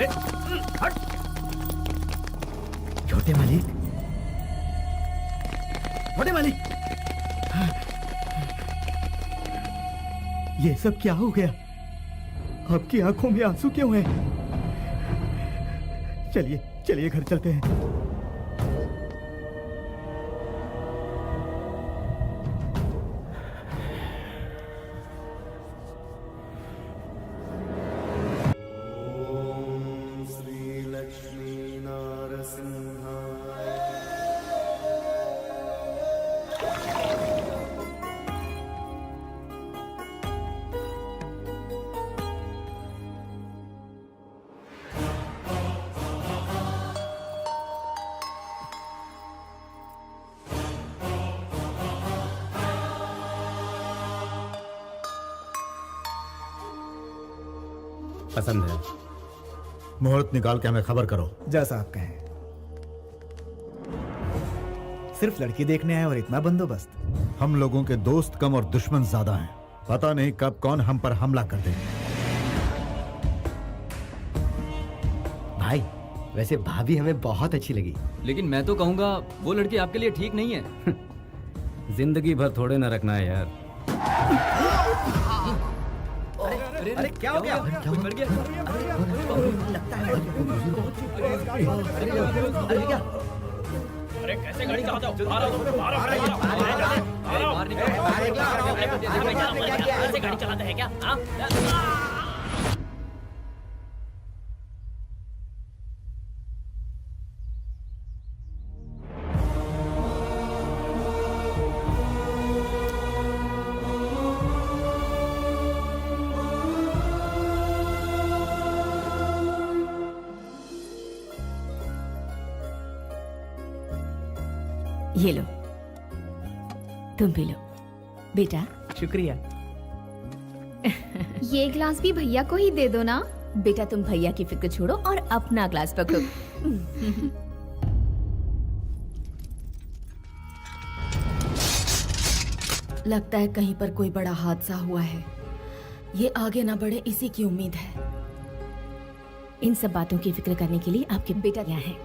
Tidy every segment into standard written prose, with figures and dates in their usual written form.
हट। छोटे मालिक, छोटे मालिक, ये सब क्या हो गया? आपकी आंखों में आंसू क्यों हैं? चलिए चलिए घर चलते हैं। पसंद है। मुहूर्त निकाल के हमें खबर करो। जैसा आप कहें। सिर्फ लड़की देखने आए और इतना बंदोबस्त? हम लोगों के दोस्त कम और दुश्मन ज्यादा हैं। पता नहीं कब कौन हम पर हमला कर दे। भाई वैसे भाभी हमें बहुत अच्छी लगी, लेकिन मैं तो कहूंगा वो लड़की आपके लिए ठीक नहीं है। जिंदगी भर थोड़े ना रखना है यार। अरे क्या हो गया? कोई मर गया? अरे कैसे गाड़ी चलाते हो? कैसे गाड़ी चलाते हैं क्या? ये लो, तुम भी लो बेटा। शुक्रिया। ये ग्लास भी भैया को ही दे दो ना। बेटा तुम भैया की फिक्र छोड़ो और अपना ग्लास पकड़ो। लगता है कहीं पर कोई बड़ा हादसा हुआ है। ये आगे ना बढ़े इसी की उम्मीद है। इन सब बातों की फिक्र करने के लिए आपके बेटा यहाँ हैं।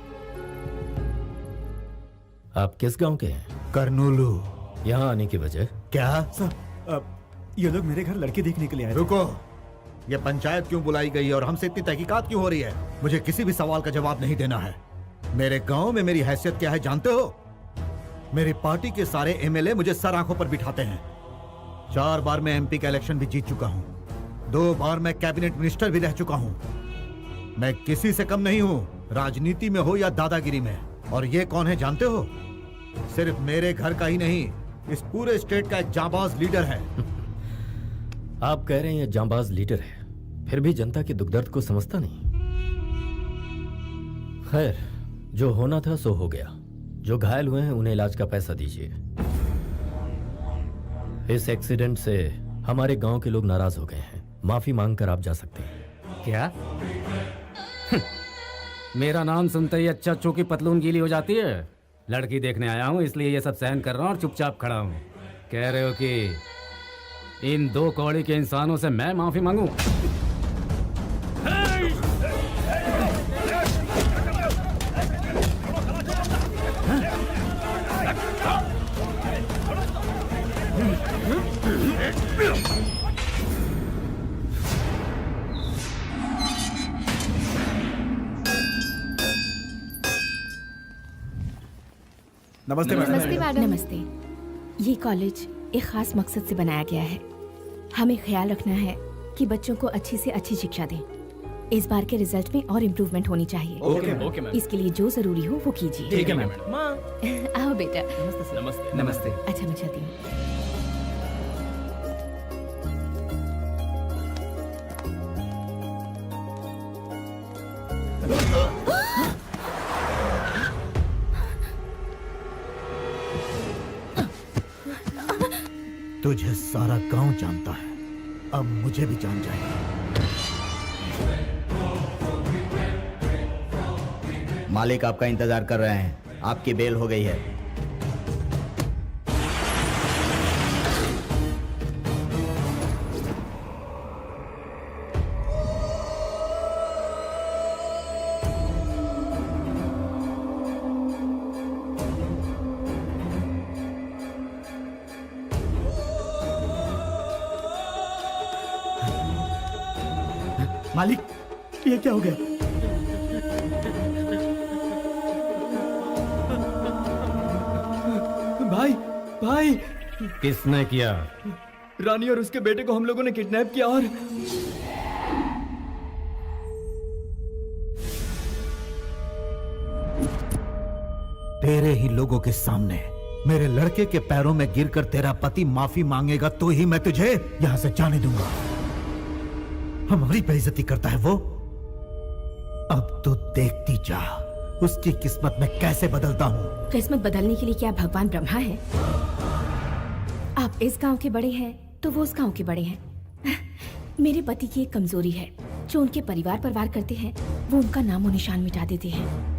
आप किस गांव के हैं? करनूलू। यहाँ आने की वजह? क्या? सर, ये लोग मेरे घर लड़की देखने के लिए आए थे। रुको, ये पंचायत क्यों बुलाई गई है और हमसे इतनी तहकीकात क्यों हो रही है? मुझे किसी भी सवाल का जवाब नहीं देना है। मेरे गांव में मेरी हैसियत क्या है जानते हो? मेरी पार्टी के सारे एमएलए मुझे सर आंखों पर बिठाते हैं। 4 बार मैं एमपी का इलेक्शन भी जीत चुका हूँ। 2 बार मैं कैबिनेट मिनिस्टर भी रह चुका हूँ। मैं किसी से कम नहीं हूँ, राजनीति में हो या दादागिरी में। और ये कौन है जानते हो? सिर्फ मेरे घर का ही नहीं, इस पूरे स्टेट का एक जांबाज लीडर है। आप कह रहे हैं ये जांबाज लीडर है, फिर भी जनता के दुख दर्द को समझता नहीं। खैर, जो होना था सो हो गया। जो घायल हुए हैं उन्हें इलाज का पैसा दीजिए। इस एक्सीडेंट से हमारे गांव के लोग नाराज हो गए हैं। माफी मांगकर आप जा सकते हैं। क्या? मेरा नाम सुनते ही अच्छा चूकी पतलून गीली हो जाती है। लड़की देखने आया हूं इसलिए ये सब सहन कर रहा हूं और चुपचाप खड़ा हूं। कह रहे हो कि इन 2 कौड़ी के इंसानों से मैं माफी मांगूं? नमस्ते मैडम। नमस्ते मैडम। नमस्ते। ये कॉलेज एक खास मकसद से बनाया गया है। हमें ख्याल रखना है कि बच्चों को अच्छी से अच्छी शिक्षा दें। इस बार के रिजल्ट में और इम्प्रूवमेंट होनी चाहिए। Okay ma'am. इसके लिए जो जरूरी हो वो कीजिए। ठीक है मैम। आओ बेटा। नमस्ते। नमस्ते। अच्छा मैं चलती हूँ। तुझे सारा गांव जानता है, अब मुझे भी जान जाएगा। मालिक आपका इंतजार कर रहे हैं। आपकी बेल हो गई है। मालिक, ये क्या हो गया? भाई, भाई, किसने किया? रानी और उसके बेटे को हम लोगों ने किडनैप किया और तेरे ही लोगों के सामने मेरे लड़के के पैरों में गिरकर तेरा पति माफी मांगेगा तो ही मैं तुझे यहां से जाने दूंगा। हमारी बेइज्जती करता है वो। अब तो देखती जा उसकी किस्मत में कैसे बदलता हूं। किस्मत बदलने के लिए क्या भगवान ब्रह्मा है? आप इस गांव के बड़े हैं तो वो उस गांव के बड़े हैं। मेरे पति की एक कमजोरी है, जो उनके परिवार पर वार करते हैं वो उनका नामो निशान मिटा देते हैं।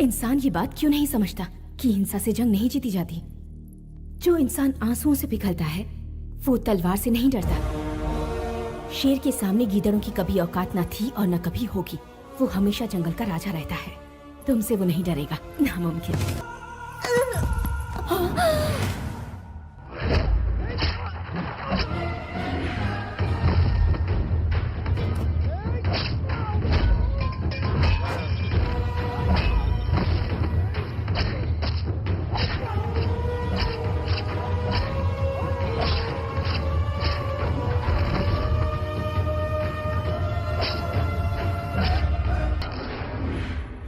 इंसान ये बात क्यों नहीं समझता कि हिंसा से जंग नहीं जीती जाती? जो इंसान आंसुओं से पिघलता है वो तलवार से नहीं डरता। शेर के सामने गीदड़ों की कभी औकात न थी और न कभी होगी। वो हमेशा जंगल का राजा रहता है। तुमसे वो नहीं डरेगा, नामुमकिन।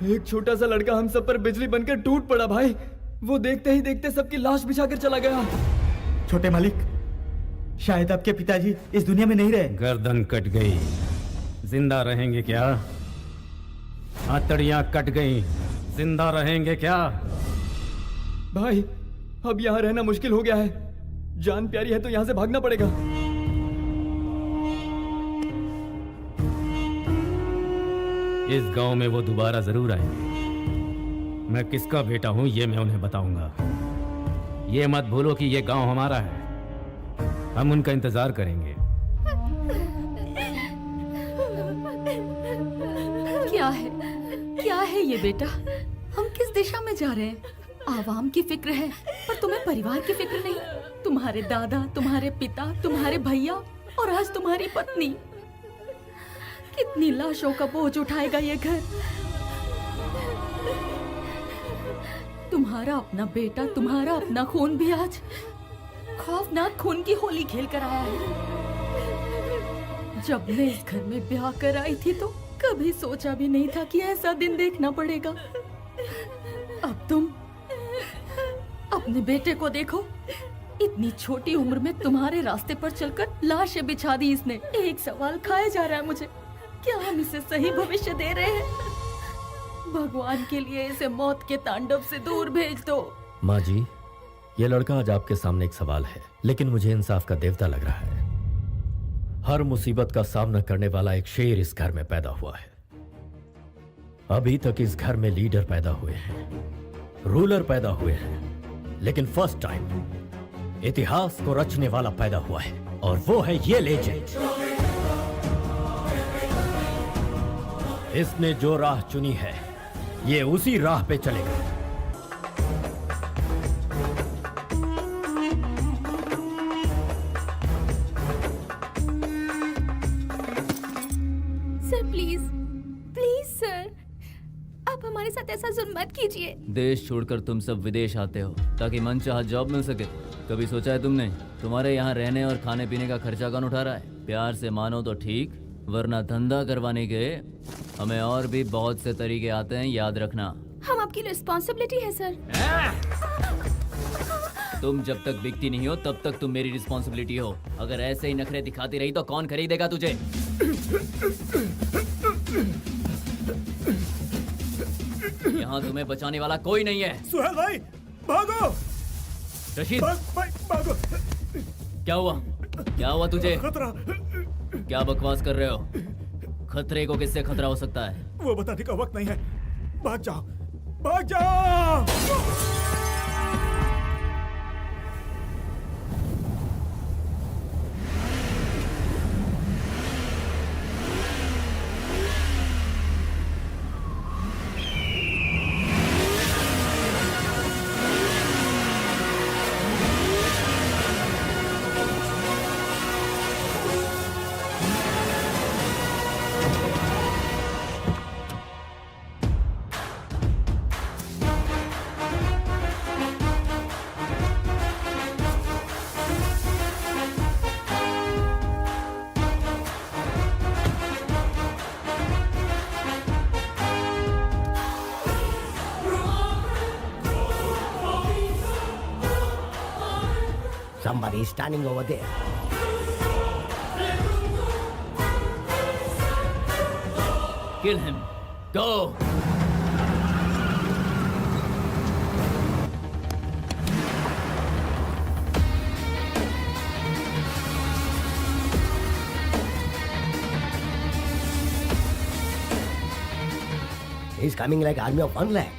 एक छोटा सा लड़का हम सब पर बिजली बनकर टूट पड़ा भाई। वो देखते ही देखते सबकी लाश बिछाकर चला गया। छोटे मालिक, शायद आपके पिताजी इस दुनिया में नहीं रहे। गर्दन कट गई, जिंदा रहेंगे क्या? हथड़ियां कट गई, जिंदा रहेंगे क्या? भाई, अब यहाँ रहना मुश्किल हो गया है। जान प्यारी है तो यहाँ से भागना पड़ेगा। इस गांव में वो दोबारा जरूर आएंगे। मैं किसका बेटा हूं ये मैं उन्हें बताऊंगा। ये मत भूलो कि ये गांव हमारा है। हम उनका इंतजार करेंगे। क्या है ये बेटा? हम किस दिशा में जा रहे हैं? आवाम की फिक्र है पर तुम्हें परिवार की फिक्र नहीं। तुम्हारे दादा, तुम्हारे पिता, तुम्हारे भैया और आज तुम्हारी पत्नी। कितनी लाशों का बोझ उठाएगा ये घर? तुम्हारा अपना बेटा, तुम्हारा अपना खून भी आज खौफनाक खून की होली खेल कर आया है। जब मैं इस घर में ब्याह कर आई थी तो कभी सोचा भी नहीं था कि ऐसा दिन देखना पड़ेगा। अब तुम अपने बेटे को देखो, इतनी छोटी उम्र में तुम्हारे रास्ते पर चलकर लाशें बिछा दी इसने। एक सवाल खाया जा रहा है मुझे, क्या हम इसे सही भविष्य दे रहे हैं? भगवान के लिए इसे मौत के तांडव से दूर भेज दो। माँ जी, ये लड़का आज आपके सामने एक सवाल है, लेकिन मुझे इंसाफ का देवता लग रहा है। हर मुसीबत का सामना करने वाला एक शेर इस घर में पैदा हुआ है। अभी तक इस घर में लीडर पैदा हुए हैं, रूलर पैदा हुए हैं, लेकिन फर्स्ट टाइम इतिहास को रचने वाला पैदा हुआ है, और वो है ये लेजेंड। इसने जो राह चुनी है ये उसी राह पे चलेगा। सर प्लीज, प्लीज सर, आप हमारे साथ ऐसा जुल्म मत कीजिए। देश छोड़कर तुम सब विदेश आते हो ताकि मनचाहा जॉब मिल सके। कभी सोचा है तुमने तुम्हारे यहाँ रहने और खाने पीने का खर्चा कौन उठा रहा है? प्यार से मानो तो ठीक, वरना धंधा करवाने के हमें और भी बहुत से तरीके आते हैं, याद रखना। हम आपकी रिस्पॉन्सिबिलिटी है सर। तुम जब तक बिकती नहीं हो तब तक तुम मेरी रिस्पॉन्सिबिलिटी हो। अगर ऐसे ही नखरे दिखाती रही तो कौन खरीदेगा तुझे? यहाँ तुम्हें बचाने वाला कोई नहीं है। सुहेल भाई, भागो! रशीद, भाई, भागो! क्या हुआ? क्या हुआ तुझे? खतरा! क्या बकवास कर रहे हो? खतरे को किससे खतरा हो सकता है? वो बताने का वक्त नहीं है। भाग जाओ, भाग जाओ! Somebody is standing over there. Kill him. Go. He's coming like army of 1 lakh.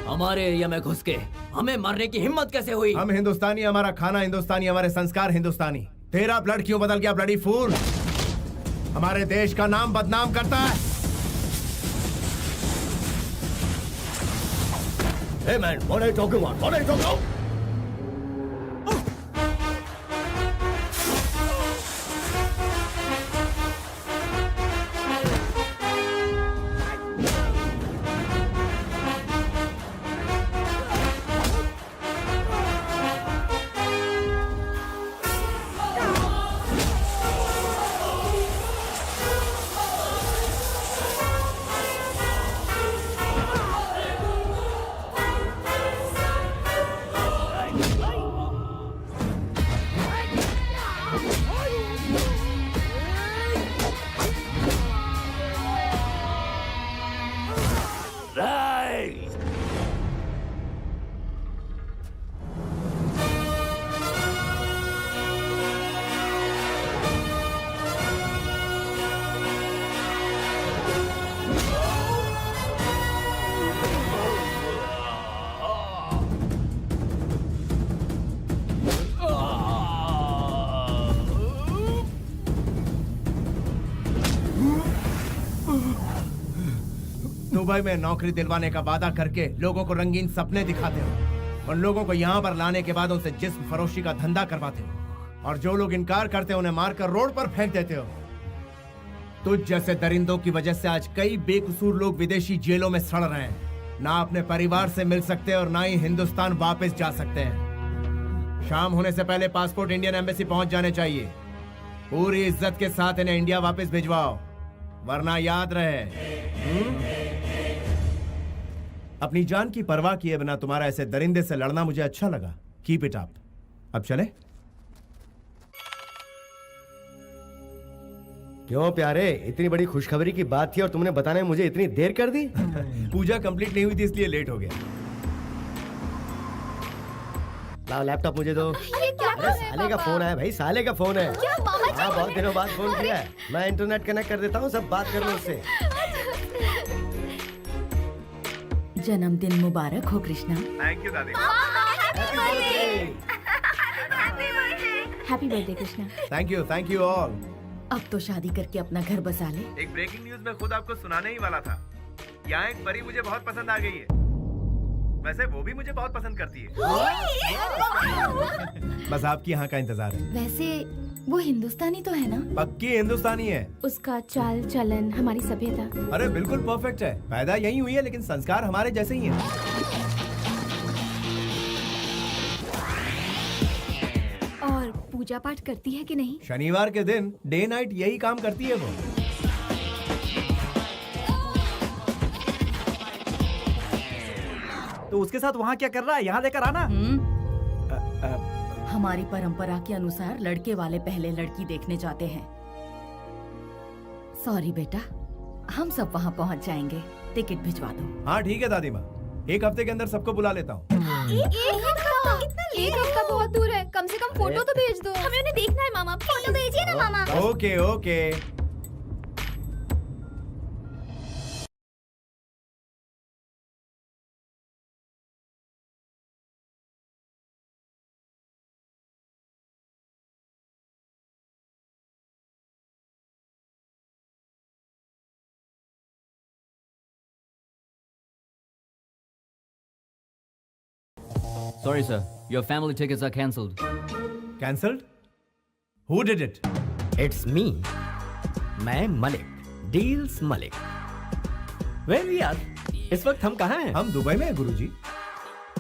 हमारे एरिया में घुस के हमें मारने की हिम्मत कैसे हुई? हम हिंदुस्तानी, हमारा खाना हिंदुस्तानी, हमारे संस्कार हिंदुस्तानी। तेरा ब्लड क्यों बदल गया ब्लडी फूल? हमारे देश का नाम बदनाम करता है। Hey man, what are you talking about? What are you talking about? Dubai में नौकरी दिलवाने का वादा करके लोगों को रंगीन सपने दिखाते हो। उन लोगों को यहाँ पर लाने के बाद उनसे जिस्म फरोशी का धंधा करवाते हो और जो लोग इनकार करते हैं उन्हें मारकर रोड पर फेंक देते हो। तुझ जैसे दरिंदों की वजह से आज कई बेकसूर लोग विदेशी जेलों में सड़ रहे हैं। ना अपने परिवार से मिल सकते और ना ही हिंदुस्तान वापस जा सकते हैं। शाम होने से पहले पासपोर्ट इंडियन एम्बेसी पहुंच जाने चाहिए। पूरी इज्जत के साथ इन्हें इंडिया वापस भिजवाओ, वरना याद रहे अपनी जान की परवाह किए बिना तुम्हारा ऐसे दरिंदे से लड़ना मुझे अच्छा लगा। Keep it up. अब चले? क्यों प्यारे, इतनी बड़ी खुशखबरी की बात थी और तुमने बताने में मुझे इतनी देर कर दी? पूजा कंप्लीट नहीं हुई थी इसलिए लेट हो गया। लाओ लैपटॉप मुझे दो। अरे साले का फोन है भाई, साले का फोन है। हाँ, बहुत दिनों बाद फोन किया है। मैं इंटरनेट कनेक्ट कर देता हूँ, सब बात कर लो उससे। जन्मदिन मुबारक हो कृष्णा। थैंक यू दादी। Happy birthday Krishna. Thank you all. अब तो शादी करके अपना घर बसा ले। एक ब्रेकिंग न्यूज मैं खुद आपको सुनाने ही वाला था। यहाँ एक परी मुझे बहुत पसंद आ गई है। वैसे वो भी मुझे बहुत पसंद करती है। बस आपकी यहाँ का इंतजार है। वैसे वो हिंदुस्तानी तो है ना? पक्की हिंदुस्तानी है। उसका चाल चलन, हमारी सभ्यता। अरे बिल्कुल परफेक्ट है। पैदा यही हुई है लेकिन संस्कार हमारे जैसे ही हैं। और पूजा पाठ करती है कि नहीं? शनिवार के दिन डे नाइट यही काम करती है वो। तो उसके साथ वहाँ क्या कर रहा है? यहाँ लेकर आना। हमारी परंपरा के अनुसार लड़के वाले पहले लड़की देखने जाते हैं। सॉरी बेटा, हम सब वहाँ पहुँच जाएंगे। टिकट भिजवा दो। हाँ ठीक है दादी माँ, एक हफ्ते के अंदर सबको बुला लेता हूँ। एक हफ्ता बहुत दूर है, कम से कम फोटो तो भेज दो। हमें उन्हें देखना है मामा, फोटो भेजिए ना मामा। Okay okay. Sorry, sir. Your family tickets are cancelled. Cancelled? Who did it? It's me, मैं मलिक, डील्स मलिक। Where we are? इस वक्त हम कहाँ हैं? हम दुबई में हैं गुरुजी।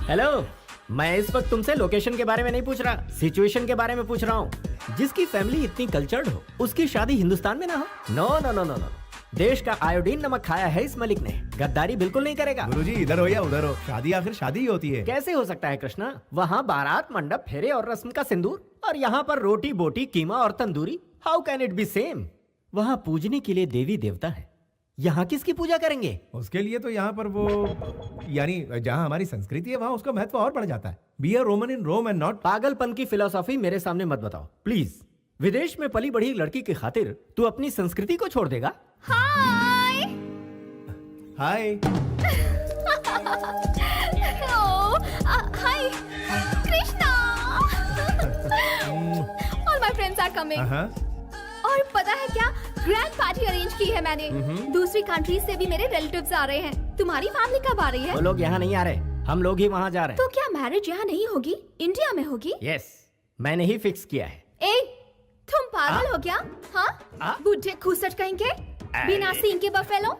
हेलो, मैं इस वक्त तुमसे लोकेशन के बारे में नहीं पूछ रहा, सिचुएशन के बारे में पूछ रहा हूँ। जिसकी फैमिली इतनी कल्चर्ड हो, उसकी शादी हिंदुस्तान में ना हो? No no no no no, देश का आयोडीन नमक खाया है इस मलिक ने, गद्दारी बिल्कुल नहीं करेगा। गुरुजी इधर हो या उधर हो, शादी आखिर शादी ही होती है। कैसे हो सकता है कृष्णा? वहाँ बारात, मंडप, फेरे और रस्म का सिंदूर, और यहाँ पर रोटी बोटी, कीमा और tandoori. How can it be same? वहाँ पूजने के लिए देवी देवता है, यहाँ किसकी पूजा करेंगे? उसके लिए तो यहाँ पर वो, यानी जहाँ हमारी संस्कृति है वहाँ उसका महत्व और बढ़ जाता है। Be a Roman in Rome and not. पागलपन की फिलोसॉफी मेरे सामने मत बताओ प्लीज। विदेश में पली बढ़ी लड़की की खातिर तू अपनी संस्कृति को छोड़ देगा? Hi hi. Hi Krishna. All my friends are coming. और पता है क्या, ग्रैंड पार्टी अरेंज की है मैंने। दूसरी कंट्री से भी मेरे रिलेटिव्स आ रहे हैं। तुम्हारी फैमिली कब आ रही है? वो लोग यहाँ नहीं आ रहे, हम लोग ही वहाँ जा रहे हैं। तो क्या मैरिज यहाँ नहीं होगी, इंडिया में होगी? यस, मैंने ही फिक्स किया है। ए, तुम पागल हो क्या? हाँ, बुढ़े खूसट कहेंगे, बिना सींग के बफेलो।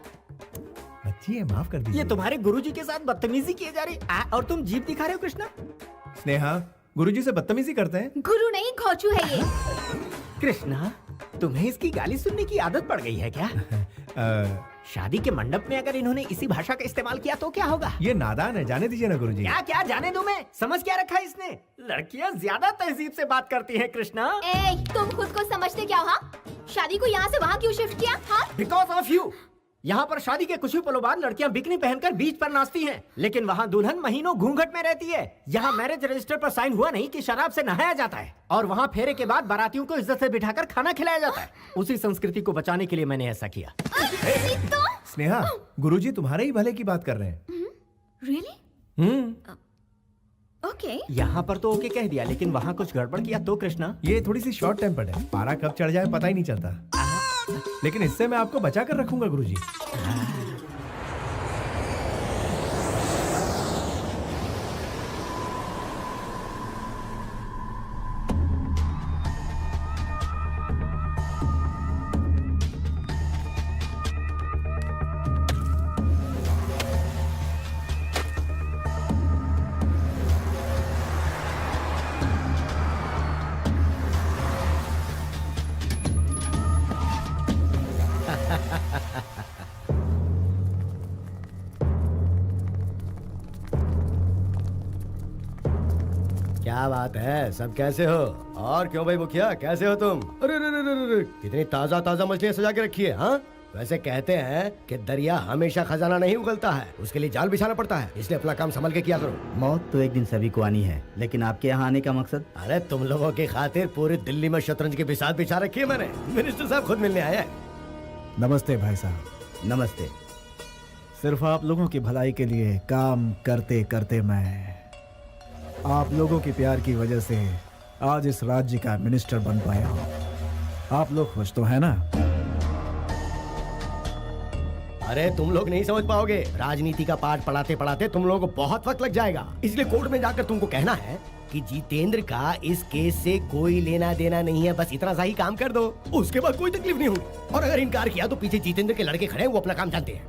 अच्छी है, माफ कर दीजिए। ये तुम्हारे गुरुजी के साथ बदतमीजी की जा रही और तुम जीप दिखा रहे हो कृष्णा। स्नेहा, गुरुजी से बदतमीजी करते हैं? गुरु नहीं, घोचू है ये। कृष्णा, तुम्हें इसकी गाली सुनने की आदत पड़ गई है क्या? शादी के मंडप में अगर इन्होंने इसी भाषा का इस्तेमाल किया तो क्या होगा? ये नादान है, जाने दीजिए ना गुरुजी। क्या क्या जाने दूं मैं? समझ क्या रखा है इसने? लड़कियां ज्यादा तहजीब से बात करती हैं कृष्णा। ए, तुम खुद को समझते क्या हो? हाँ? शादी को यहाँ से वहाँ क्यों शिफ्ट किया? हाँ? Because of you. यहाँ पर शादी के कुछ ही पलों बाद लड़कियां बिकनी पहनकर बीच पर नाचती हैं, लेकिन वहाँ दुल्हन महीनों घूंघट में रहती है। यहाँ मैरिज रजिस्टर पर साइन हुआ नहीं कि शराब से नहाया जाता है, और वहाँ फेरे के बाद बारातियों को इज्जत से बिठाकर खाना खिलाया जाता है। उसी संस्कृति को बचाने के लिए मैंने ऐसा किया। स्नेहा, गुरुजी तुम्हारे ही भले की बात कर रहे हैं। Really? ओके। यहाँ पर तो ओके कह दिया, लेकिन वहाँ कुछ गड़बड़ किया तो कृष्णा? ये थोड़ी सी शॉर्ट टेम्पर्ड है, पारा कब चढ़ जाए पता ही नहीं चलता। लेकिन इससे मैं आपको बचा कर रखूंगा गुरुजी। क्या बात है, सब कैसे हो? और क्यों भाई मुखिया, कैसे हो तुम? अरे अरे कितनी ताजा ताजा मछलियाँ सजा के रखी है। हाँ, वैसे कहते हैं कि दरिया हमेशा खजाना नहीं उगलता है, उसके लिए जाल बिछाना पड़ता है, इसलिए अपना काम संभल के किया करो। मौत तो एक दिन सभी को आनी है, लेकिन आपके यहाँ आने का मकसद? अरे तुम लोगों की खातिर पूरी दिल्ली में शतरंज की बिसात बिछा रखी है मैंने। मिनिस्टर साहब खुद मिलने आया है। नमस्ते भाई साहब। नमस्ते। सिर्फ आप लोगों की भलाई के लिए काम करते करते मैं आप लोगों के प्यार की वजह से आज इस राज्य का मिनिस्टर बन पाया हूँ। आप लोग खुश तो है ना? अरे तुम लोग नहीं समझ पाओगे, राजनीति का पाठ पढ़ाते पढ़ाते तुम लोगों को बहुत वक्त लग जाएगा, इसलिए कोर्ट में जाकर तुमको कहना है कि जितेंद्र का इस केस से कोई लेना देना नहीं है, बस इतना सा ही काम कर दो, उसके बाद कोई तकलीफ नहीं होगी। और अगर इनकार किया तो पीछे जितेंद्र के लड़के खड़े हैं, वो अपना काम जानते हैं।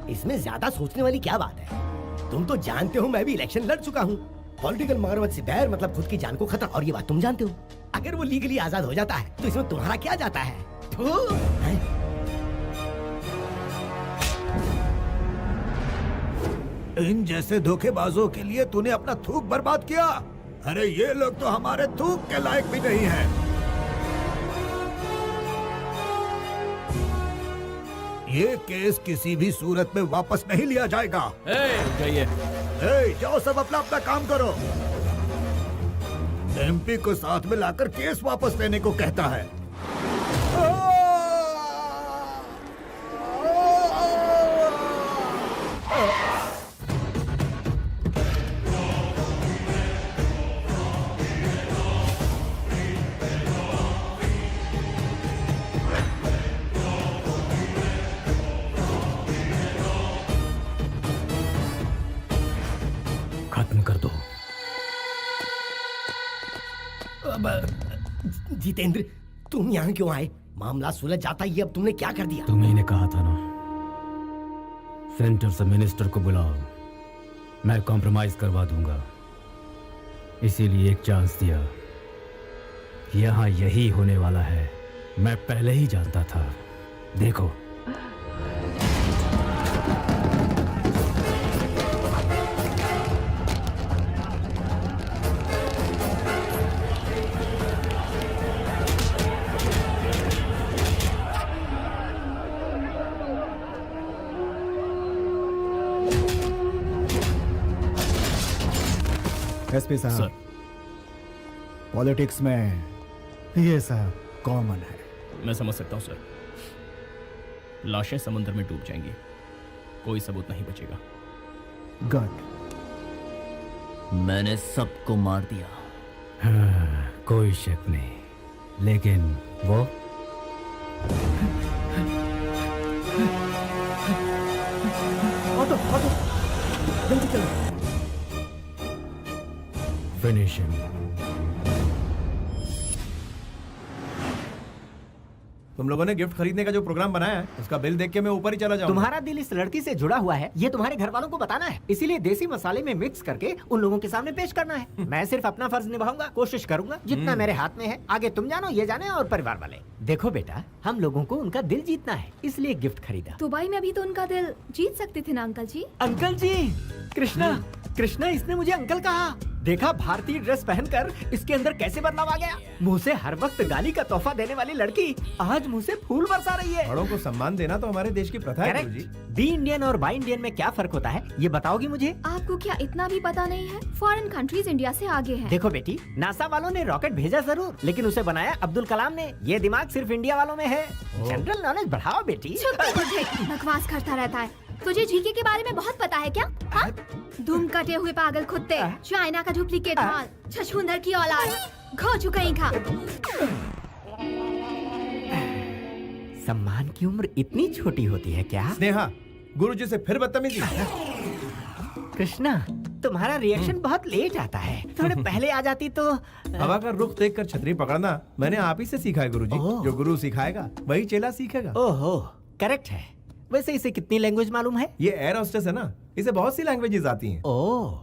इसमें ज्यादा सोचने वाली क्या बात है? तुम तो जानते हो मैं भी इलेक्शन लड़ चुका हूँ। पॉलिटिकल मगरमच्छ से बैर मतलब खुद की जान को खतरा, और ये बात तुम जानते हो। अगर वो लीगली आजाद हो जाता है तो इसमें तुम्हारा क्या जाता है? इन जैसे धोखेबाजों के लिए तूने अपना थूक बर्बाद किया। अरे ये लोग तो हमारे थूक के लायक भी नहीं हैं। ये केस किसी भी सूरत में वापस नहीं लिया जाएगा। जाओ सब अपना अपना काम करो। एमपी को साथ में लाकर केस वापस लेने को कहता है। जितेंद्र, तुम यहाँ क्यों आए? मामला सुलझ जाता ही, अब तुमने क्या कर दिया? तुम्ही ने कहा था ना, सेंटर से मिनिस्टर को बुलाओ, मैं कॉम्प्रोमाइज करवा दूंगा। इसीलिए एक चांस दिया। यहाँ यही होने वाला है, मैं पहले ही जानता था। देखो, एसपी साहब, पॉलिटिक्स में ये सब कॉमन है। मैं समझ सकता हूँ सर। लाशें समुद्र में डूब जाएंगी, कोई सबूत नहीं बचेगा। गुड। मैंने सबको मार दिया। हाँ, कोई शक नहीं, लेकिन वो जल्दी चलो। Finish him. तुम लोगों ने गिफ्ट खरीदने का जो प्रोग्राम बनाया है, उसका बिल देख के मैं ऊपर ही चला जाऊंगा। तुम्हारा दिल इस लड़की से जुड़ा हुआ है, ये तुम्हारे घर वालों को बताना है, इसीलिए देसी मसाले में मिक्स करके उन लोगों के सामने पेश करना है। मैं सिर्फ अपना फर्ज निभाऊंगा, कोशिश करूंगा जितना मेरे हाथ में है। आगे तुम जानो, ये जाने और परिवार वाले। देखो बेटा, हम लोगों को उनका दिल जीतना है, इसलिए गिफ्ट खरीदा। दुबई में भी तो उनका दिल जीत सकते थे ना अंकल जी। अंकल जी, कृष्णा, कृष्णा, इसने मुझे अंकल कहा। देखा भारतीय ड्रेस पहनकर इसके अंदर कैसे बदलाव आ गया। मुंह से हर वक्त गाली का तोहफा देने वाली लड़की आज मुंह से फूल बरसा रही है। बड़ों को सम्मान देना तो हमारे देश की प्रथा है गुरुजी। बी इंडियन और बाई इंडियन में क्या फर्क होता है, ये बताओगी मुझे? आपको क्या इतना भी पता नहीं है? फॉरेन कंट्रीज इंडिया से आगे हैं। देखो बेटी, नासा वालों ने रॉकेट भेजा जरूर, लेकिन उसे बनाया अब्दुल कलाम ने। ये दिमाग सिर्फ इंडिया वालों में है। जनरल नॉलेज बढ़ाओ बेटी। चुप कर मुझे, बकवास करता रहता है। तुझे जीके के बारे में बहुत पता है क्या? हाँ? दुम कटे हुए पागल कुत्ते, चाइना का डुप्लीकेट माल, छछूंदर की औलाद, घो चुकई खा। सम्मान की उम्र इतनी छोटी होती है क्या? स्नेहा, गुरुजी से फिर बदतमीजी। कृष्णा, तुम्हारा रिएक्शन बहुत लेट आता है, थोड़े पहले आ जाती तो। हवा का रुख देखकर छतरी पकड़ना मैंने आप ही से सीखा है गुरुजी। जो गुरु सिखाएगा वही चेला सीखेगा। ओहो, करेक्ट है। वैसे इसे कितनी लैंग्वेज मालूम है? ये एयर होस्टेस है ना, इसे बहुत सी लैंग्वेजेस आती हैं। ओह,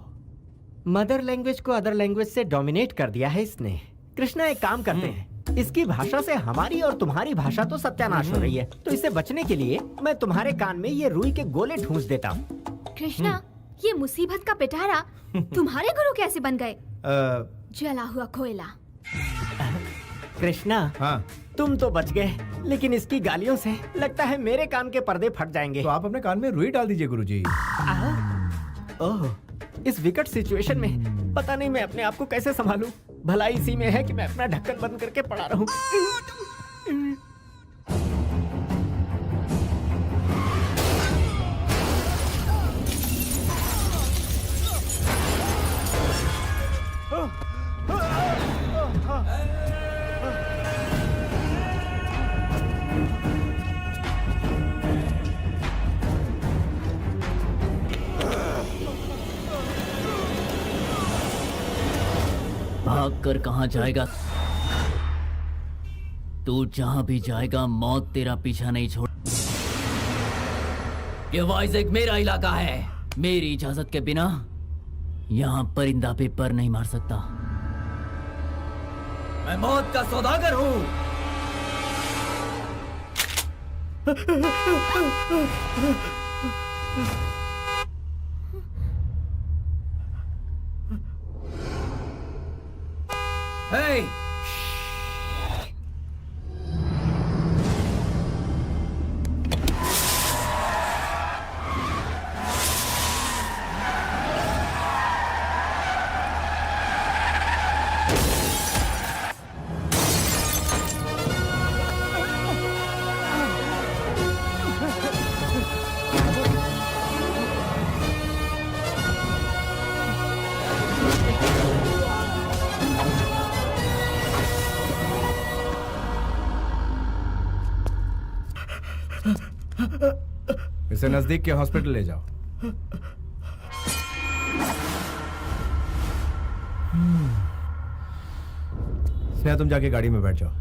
मदर लैंग्वेज को अदर लैंग्वेज से डोमिनेट कर दिया है इसने। कृष्णा, एक काम करते हैं, इसकी भाषा से हमारी और तुम्हारी भाषा तो सत्यानाश हो रही है, तो इससे बचने के लिए मैं तुम्हारे कान में ये रुई के गोले ठूंस देता हूँ। कृष्णा, ये मुसीबत का पिटारा तुम्हारे गुरु कैसे बन गए? जला हुआ कोयला। कृष्णा, हाँ, तुम तो बच गए, लेकिन इसकी गालियों से लगता है मेरे कान के पर्दे फट जाएंगे। तो आप अपने कान में रुई डाल दीजिए गुरुजी। ओह, इस विकट सिचुएशन में पता नहीं मैं अपने आप को कैसे संभालूं। भलाई इसी में है कि मैं अपना ढक्कन बंद करके पड़ा रहूं। भाग कर कहाँ जाएगा? तू जहां भी जाएगा मौत तेरा पीछा नहीं छोड़। ये वाइज़ेक मेरा इलाका है, मेरी इजाजत के बिना यहाँ परिंदा पे पर नहीं मार सकता। मैं मौत का सौदागर हूँ। Hey! इसे नजदीक के हॉस्पिटल ले जाओ। स्नेहा तुम जाके गाड़ी में बैठ जाओ।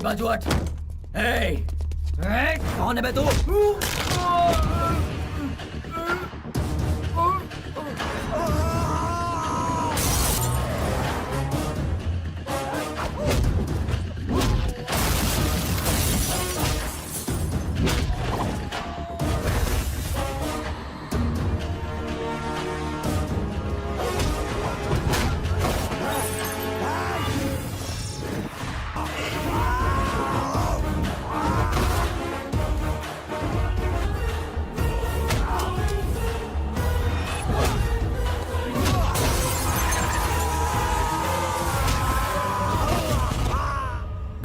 बाजू हट। कौन है बे तू?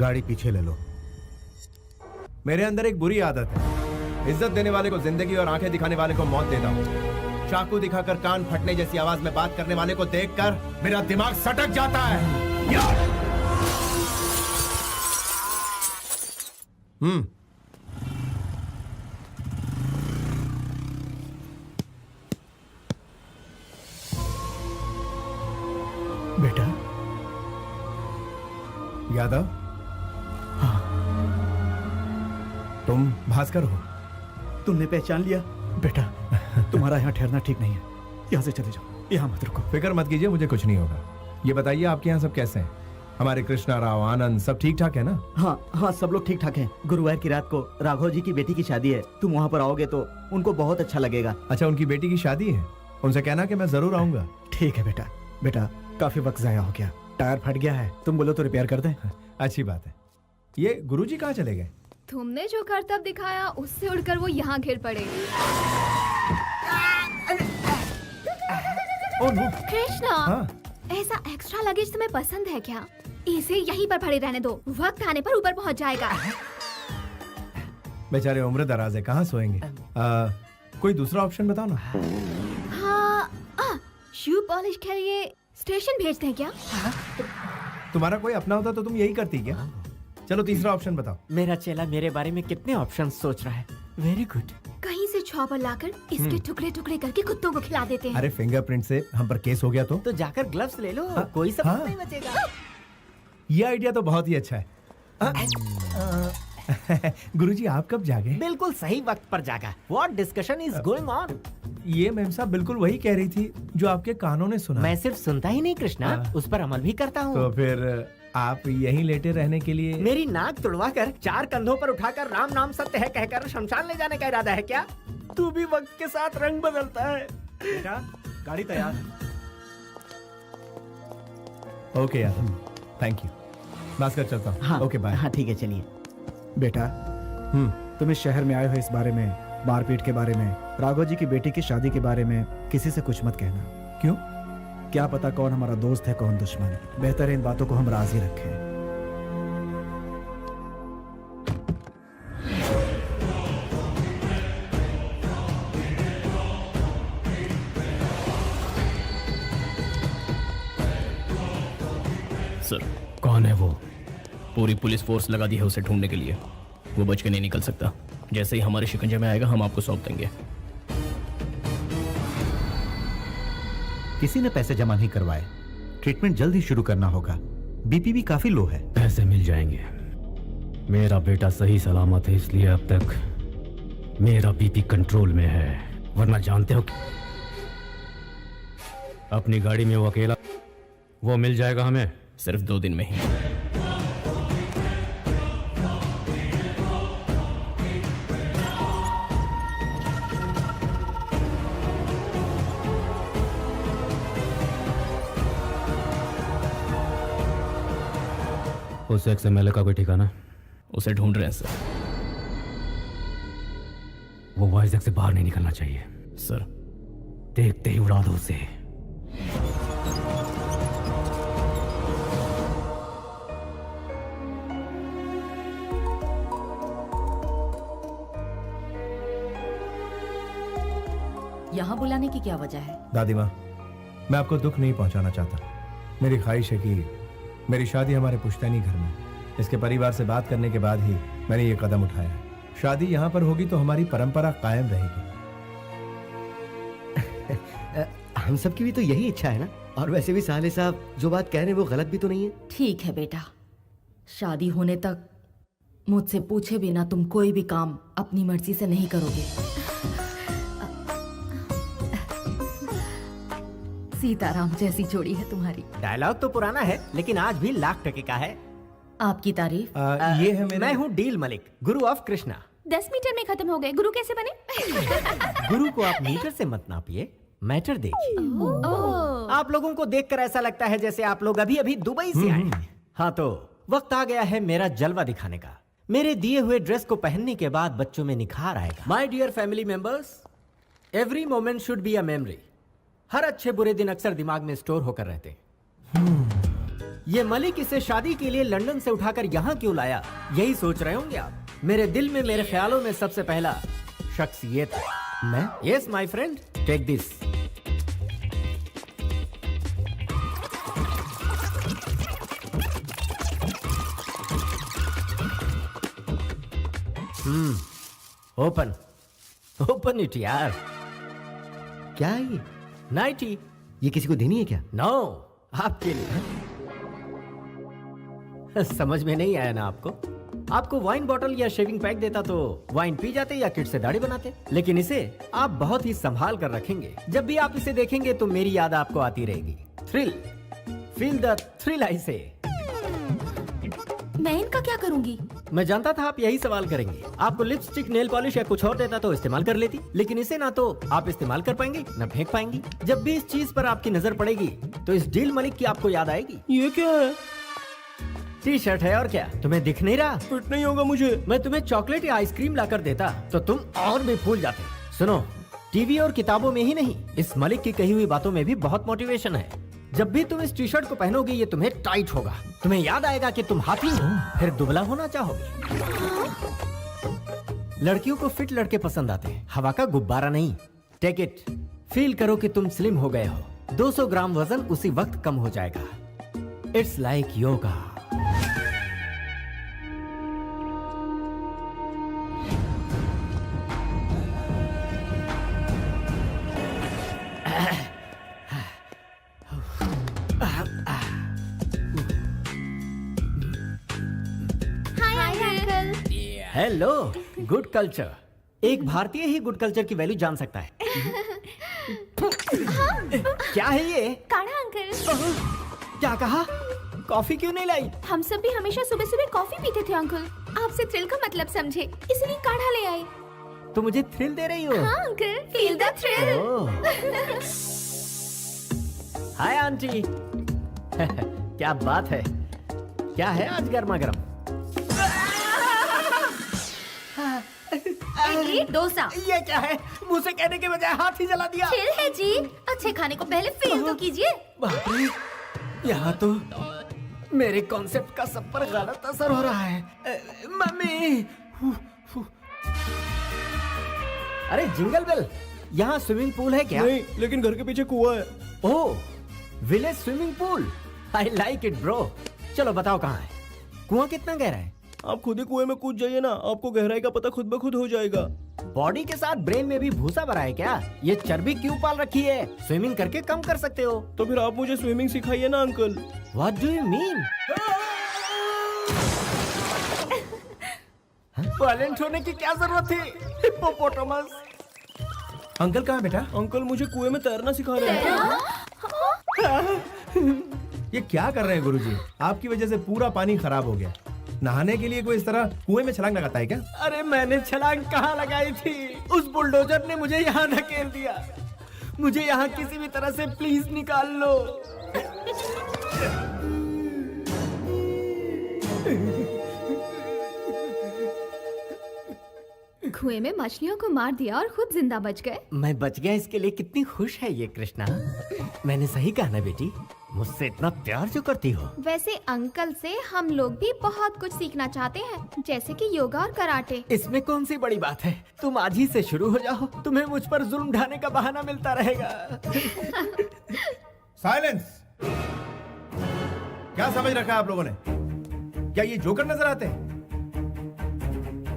गाड़ी पीछे ले लो। मेरे अंदर एक बुरी आदत है, इज्जत देने वाले को जिंदगी और आंखें दिखाने वाले को मौत देता हूँ। चाकू दिखाकर कान फटने जैसी आवाज में बात करने वाले को देखकर मेरा दिमाग सटक जाता है। बेटा यादव, तुम भास्कर हो? तुमने पहचान लिया? बेटा तुम्हारा यहाँ ठहरना ठीक नहीं है, यहाँ से चले जाओ, यहाँ मत रुको। फिक्र मत कीजिए, मुझे कुछ नहीं होगा। ये बताइए आपके यहाँ सब कैसे हैं? हमारे कृष्णा राव, आनंद सब ठीक ठाक है ना? हाँ हाँ, सब लोग ठीक ठाक हैं। गुरुवार की रात को राघव जी की बेटी की शादी है, तुम वहाँ पर आओगे तो उनको बहुत अच्छा लगेगा। अच्छा, उनकी बेटी की शादी है? उनसे कहना कि मैं जरूर आऊंगा। ठीक है बेटा। बेटा काफी वक्त जाया हो गया, टायर फट गया है, तुम बोलो तो रिपेयर कर दें। अच्छी बात है। ये गुरुजी कहाँ चले गए? तुमने जो करतब दिखाया उससे उड़कर वो यहाँ गिर पड़े। कृष्णा, ऐसा एक्स्ट्रा लगेज तुम्हें पसंद है क्या? इसे यहीं पर पड़े रहने दो, वक्त आने पर ऊपर पहुँच जाएगा। बेचारे उम्र दराज है, कहाँ सोएंगे? कोई दूसरा ऑप्शन बताओ ना। हाँ, शू पॉलिश के लिए स्टेशन भेजते हैं क्या? तुम्हारा कोई अपना होता तो तुम यही करती क्या? चलो तीसरा ऑप्शन बताओ। मेरा चेला मेरे बारे में कितने ऑप्शन सोच रहा है। Very good. कहीं से चॉपर लाकर इसके टुकड़े टुकड़े करके कुत्तों को खिला देते हैं। अरे फिंगरप्रिंट से हम पर केस हो गया तो जाकर ग्लव्स ले लो, कोई सबूत नहीं बचेगा। ये आइडिया तो बहुत ही अच्छा है। गुरुजी आप कब जागे? बिल्कुल सही वक्त पर जागा। What discussion is going on? ये मैम साहब बिल्कुल वही कह रही थी जो आपके कानों ने सुना। मैं सिर्फ सुनता ही नहीं कृष्णा, उस पर अमल भी करता हूँ। तो फिर आप यहीं लेटे रहने के लिए? मेरी नाक तुड़वाकर 4 कंधों पर उठाकर राम नाम सत्य है कहकर शमशान ले जाने का इरादा है क्या? तू भी वक्त के साथ रंग बदलता है। बेटा गाड़ी तैयार है। ओके यार, थैंक यू। भास्कर चलता हूँ। हाँ, ओके बाय। हाँ ठीक है, चलिए। बेटा तुम इस शहर में आए हो, इस बारे में, मारपीट के बारे में, राघव जी की बेटी की शादी के बारे में किसी से कुछ मत कहना। क्यों? क्या पता कौन हमारा दोस्त है कौन दुश्मन। बेहतर है इन बातों को हम राज ही रखें। सर, कौन है वो? पूरी पुलिस फोर्स लगा दी है उसे ढूंढने के लिए। वो बच के नहीं निकल सकता। जैसे ही हमारे शिकंजे में आएगा हम आपको सौंप देंगे। किसी ने पैसे जमा नहीं करवाए, ट्रीटमेंट जल्द ही शुरू करना होगा। बीपी भी काफी लो है। पैसे मिल जाएंगे। मेरा बेटा सही सलामत है, इसलिए अब तक मेरा बीपी कंट्रोल में है। वरना जानते हो अपनी गाड़ी में वो अकेला, वो मिल जाएगा हमें सिर्फ 2 दिन में ही। उस XMLA का कोई ठिकाना? उसे ढूंढ रहे हैं सर। वो वाइजैक से बाहर नहीं निकलना चाहिए। सर, देखते ही उड़ा दो उसे। यहाँ बुलाने की क्या वजह है? दादी माँ, मैं आपको दुख नहीं पहुंचाना चाहता। मेरी ख्वाहिश है कि मेरी शादी हमारे पुश्तैनी घर में। इसके परिवार से बात करने के बाद ही मैंने ये कदम उठाया है। शादी यहाँ पर होगी तो हमारी परंपरा कायम रहेगी। हम सबकी भी तो यही इच्छा है ना। और वैसे भी साले साहब जो बात कह रहे हैं वो गलत भी तो नहीं है। ठीक है बेटा, शादी होने तक मुझसे पूछे बिना तुम कोई भी काम अपनी मर्जी से नहीं करोगे। सीताराम जैसी जोड़ी है तुम्हारी। डायलॉग तो पुराना है लेकिन आज भी लाख टके का है। आपकी तारीफ। ये है मेरा। मैं हूँ deal Malik, Guru of Krishna. 10 metre में खत्म हो गए, गुरु कैसे बने? गुरु को आप मीटर से मत नापिए, मैटर देखिए। आप लोगों को देखकर ऐसा लगता है जैसे आप लोग अभी अभी दुबई से आए हैं। हाँ तो वक्त आ गया है मेरा जलवा दिखाने का। मेरे दिए हुए ड्रेस को पहनने के बाद बच्चों में निखार आएगा। My dear family members, every moment should be a memory. हर अच्छे बुरे दिन अक्सर दिमाग में स्टोर होकर रहते हैं। ये मलिक इसे शादी के लिए लंदन से उठाकर यहाँ क्यों लाया, यही सोच रहे होंगे आप। मेरे दिल में, मेरे ख्यालों में सबसे पहला शख्स ये था। मैं? Yes my friend, take this. Open open it यार। क्या है ये? नाइटी। ये किसी को देनी है क्या? नो, आपके लिए। समझ में नहीं आया ना आपको? आपको वाइन बॉटल या शेविंग पैक देता तो वाइन पी जाते या किट से दाढ़ी बनाते, लेकिन इसे आप बहुत ही संभाल कर रखेंगे। जब भी आप इसे देखेंगे तो मेरी याद आपको आती रहेगी। थ्रिल, फील द थ्रिल आई से। मैं इनका क्या करूंगी? मैं जानता था आप यही सवाल करेंगे। आपको लिपस्टिक, नेल पॉलिश या कुछ और देता तो इस्तेमाल कर लेती, लेकिन इसे ना तो आप इस्तेमाल कर पाएंगे ना फेंक पाएंगी। जब भी इस चीज पर आपकी नजर पड़ेगी तो इस डील मलिक की आपको याद आएगी। ये क्या है? टी शर्ट है और क्या, तुम्हें दिख नहीं रहा? फिट नहीं होगा मुझे। मैं तुम्हें चॉकलेट या आइसक्रीम लाकर देता तो तुम और भी फूल जाते। सुनो, टीवी और किताबों में ही नहीं, इस मलिक की कही हुई बातों में भी बहुत मोटिवेशन है। जब भी तुम इस टी शर्ट को पहनोगे ये तुम्हें टाइट होगा। तुम्हें याद आएगा कि तुम हाथी हो, फिर दुबला होना चाहोगे। लड़कियों को फिट लड़के पसंद आते हैं, हवा का गुब्बारा नहीं। टेक इट, फील करो कि तुम स्लिम हो गए हो। 200 ग्राम वजन उसी वक्त कम हो जाएगा। It's like yoga. Hello, good culture. एक भारतीय ही गुड कल्चर की वैल्यू जान सकता है। क्या है ये? काढ़ा अंकल। क्या कहा? कॉफी क्यों नहीं लाई? हम सब भी हमेशा सुबह सुबह कॉफी पीते थे अंकल। आपसे थ्रिल का मतलब समझे, इसलिए काढ़ा ले आए। तो मुझे थ्रिल दे रही हो? हाँ uncle, feel the thrill. Hi aunty. क्या बात है, क्या है आज गर्मा गर्म? इडली डोसा। ये क्या है? मुंह से कहने के बजाय हाथ ही जला दिया। चिल है जी, अच्छे खाने को पहले फील तो कीजिए। बाप रे, यहाँ तो मेरे कॉन्सेप्ट का सब पर गलत असर हो रहा है। मम्मी। अरे जिंगल बेल, यहाँ स्विमिंग पूल है क्या? नहीं, लेकिन घर के पीछे कुआं है। Oh, village swimming pool. I like it bro. चलो बताओ कहाँ है? कुआं कितना गहरा है? आप खुद ही कुएं में कूद जाइए ना, आपको गहराई का पता खुद ब खुद हो जाएगा। बॉडी के साथ ब्रेन में भी भूसा भरा है क्या? ये चर्बी क्यों पाल रखी है? स्विमिंग करके कम कर सकते हो। तो फिर आप मुझे स्विमिंग सिखाइए ना uncle. What do you mean? Violent होने की क्या जरूरत थी? हिप्पोपोटामस। अंकल कहाँ है बेटा? अंकल मुझे कुएं में तैरना सिखा रहे हैं। ये क्या कर रहे हैं गुरुजी? आपकी वजह से पूरा पानी खराब हो गया। नहाने के लिए कोई इस तरह कुएं में छलांग लगाता है क्या? अरे मैंने छलांग कहाँ लगाई थी? उस बुलडोजर ने मुझे यहाँ धकेल दिया। मुझे यहाँ किसी भी तरह से प्लीज निकाल लो। कुएं में मछलियों को मार दिया और खुद जिंदा बच गए। मैं बच गया इसके लिए कितनी खुश है ये कृष्णा। मैंने सही कहा ना बेटी, मुझसे इतना प्यार जो करती हो। वैसे अंकल से हम लोग भी बहुत कुछ सीखना चाहते हैं, जैसे कि योगा और कराटे। इसमें कौन सी बड़ी बात है, तुम आज ही से शुरू हो जाओ, तुम्हें मुझ पर जुल्म ढाने का बहाना मिलता रहेगा। साइलेंस। क्या समझ रखा है आप लोगों ने? क्या ये जोकर नजर आते हैं?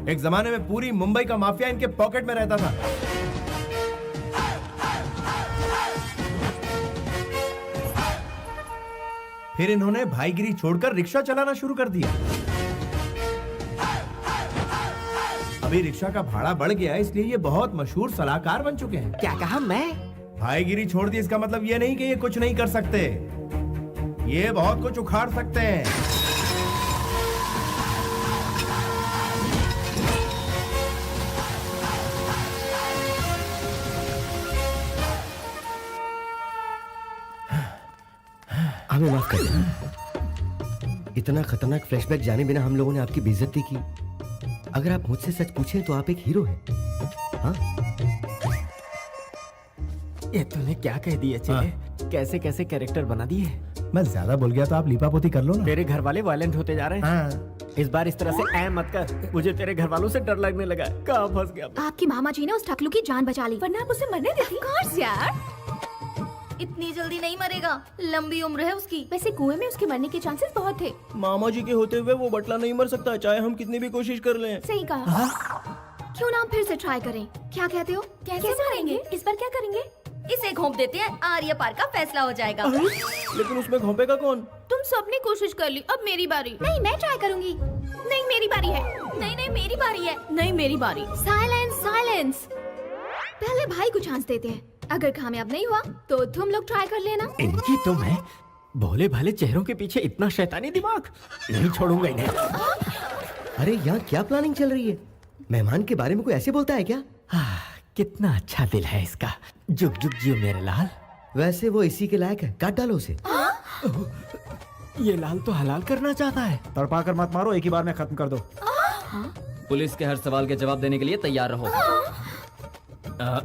एक जमाने में पूरी मुंबई का माफिया इनके पॉकेट में रहता था। फिर इन्होंने भाईगिरी छोड़कर रिक्शा चलाना शुरू कर दिया। अभी रिक्शा का भाड़ा बढ़ गया है, इसलिए ये बहुत मशहूर सलाहकार बन चुके हैं। क्या कहा मैं? भाईगिरी छोड़ दी इसका मतलब ये नहीं कि ये कुछ नहीं कर सकते, ये बहुत कुछ उखाड़ सकते हैं। हमें माफ कर देना। इतना खतरनाक फ्लैशबैक जाने बिना हम लोगों ने आपकी बेइज्जती की। अगर आप मुझसे सच पूछें तो आप एक हीरो हैं। हाँ? ये तूने क्या कह दिया चले? कैसे कैसे कैरेक्टर बना दिए? मैं ज्यादा बोल गया तो आप लीपापोती कर लो ना। तेरे घर वाले वायलेंट होते जा रहे हैं। इस बार इस तरह से ऐ मत कर, मुझे तेरे घर वालों से डर लगने लगा। कहाँ फंस गया? आपकी मामा जी ने उस टकलू की जान बचा ली, वरना आप उसे मरने देती। कोर्स यार, इतनी जल्दी नहीं मरेगा, लंबी उम्र है उसकी। वैसे कुएं में उसके मरने के चांसेस बहुत थे। मामा जी के होते हुए वो बटला नहीं मर सकता, चाहे हम कितनी भी कोशिश कर लें। सही कहा। क्यों ना हम फिर से ट्राई करें? क्या कहते हो? कैसे मारेंगे? इस बार क्या करेंगे? इसे घोंप देते हैं, आर्य पार का फैसला हो जाएगा। लेकिन उसमें घोंपेगा कौन? तुम सबने कोशिश कर ली, अब मेरी बारी। नहीं, मैं ट्राई करूंगी। नहीं मेरी बारी है। नहीं नहीं मेरी बारी है। नहीं मेरी बारी। Silence, silence. पहले भाई को चांस देते हैं, अगर कामयाब नहीं हुआ तो तुम लोग ट्राई कर लेना। इनकी तो मैं भोले भाले चेहरों के पीछे इतना शैतानी दिमाग नहीं छोड़ूंगा इन्हें। अरे यहाँ क्या प्लानिंग चल रही है? मेहमान के बारे में कोई ऐसे बोलता है क्या? कितना अच्छा दिल है इसका। जुग जुग जियो मेरे लाल। वैसे वो इसी के लायक है, काट डालो उसे। ये लाल तो हलाल करना चाहता है। तड़पा कर मत मारो, एक ही बार में खत्म कर दो। पुलिस के हर सवाल के जवाब देने के लिए तैयार रहो।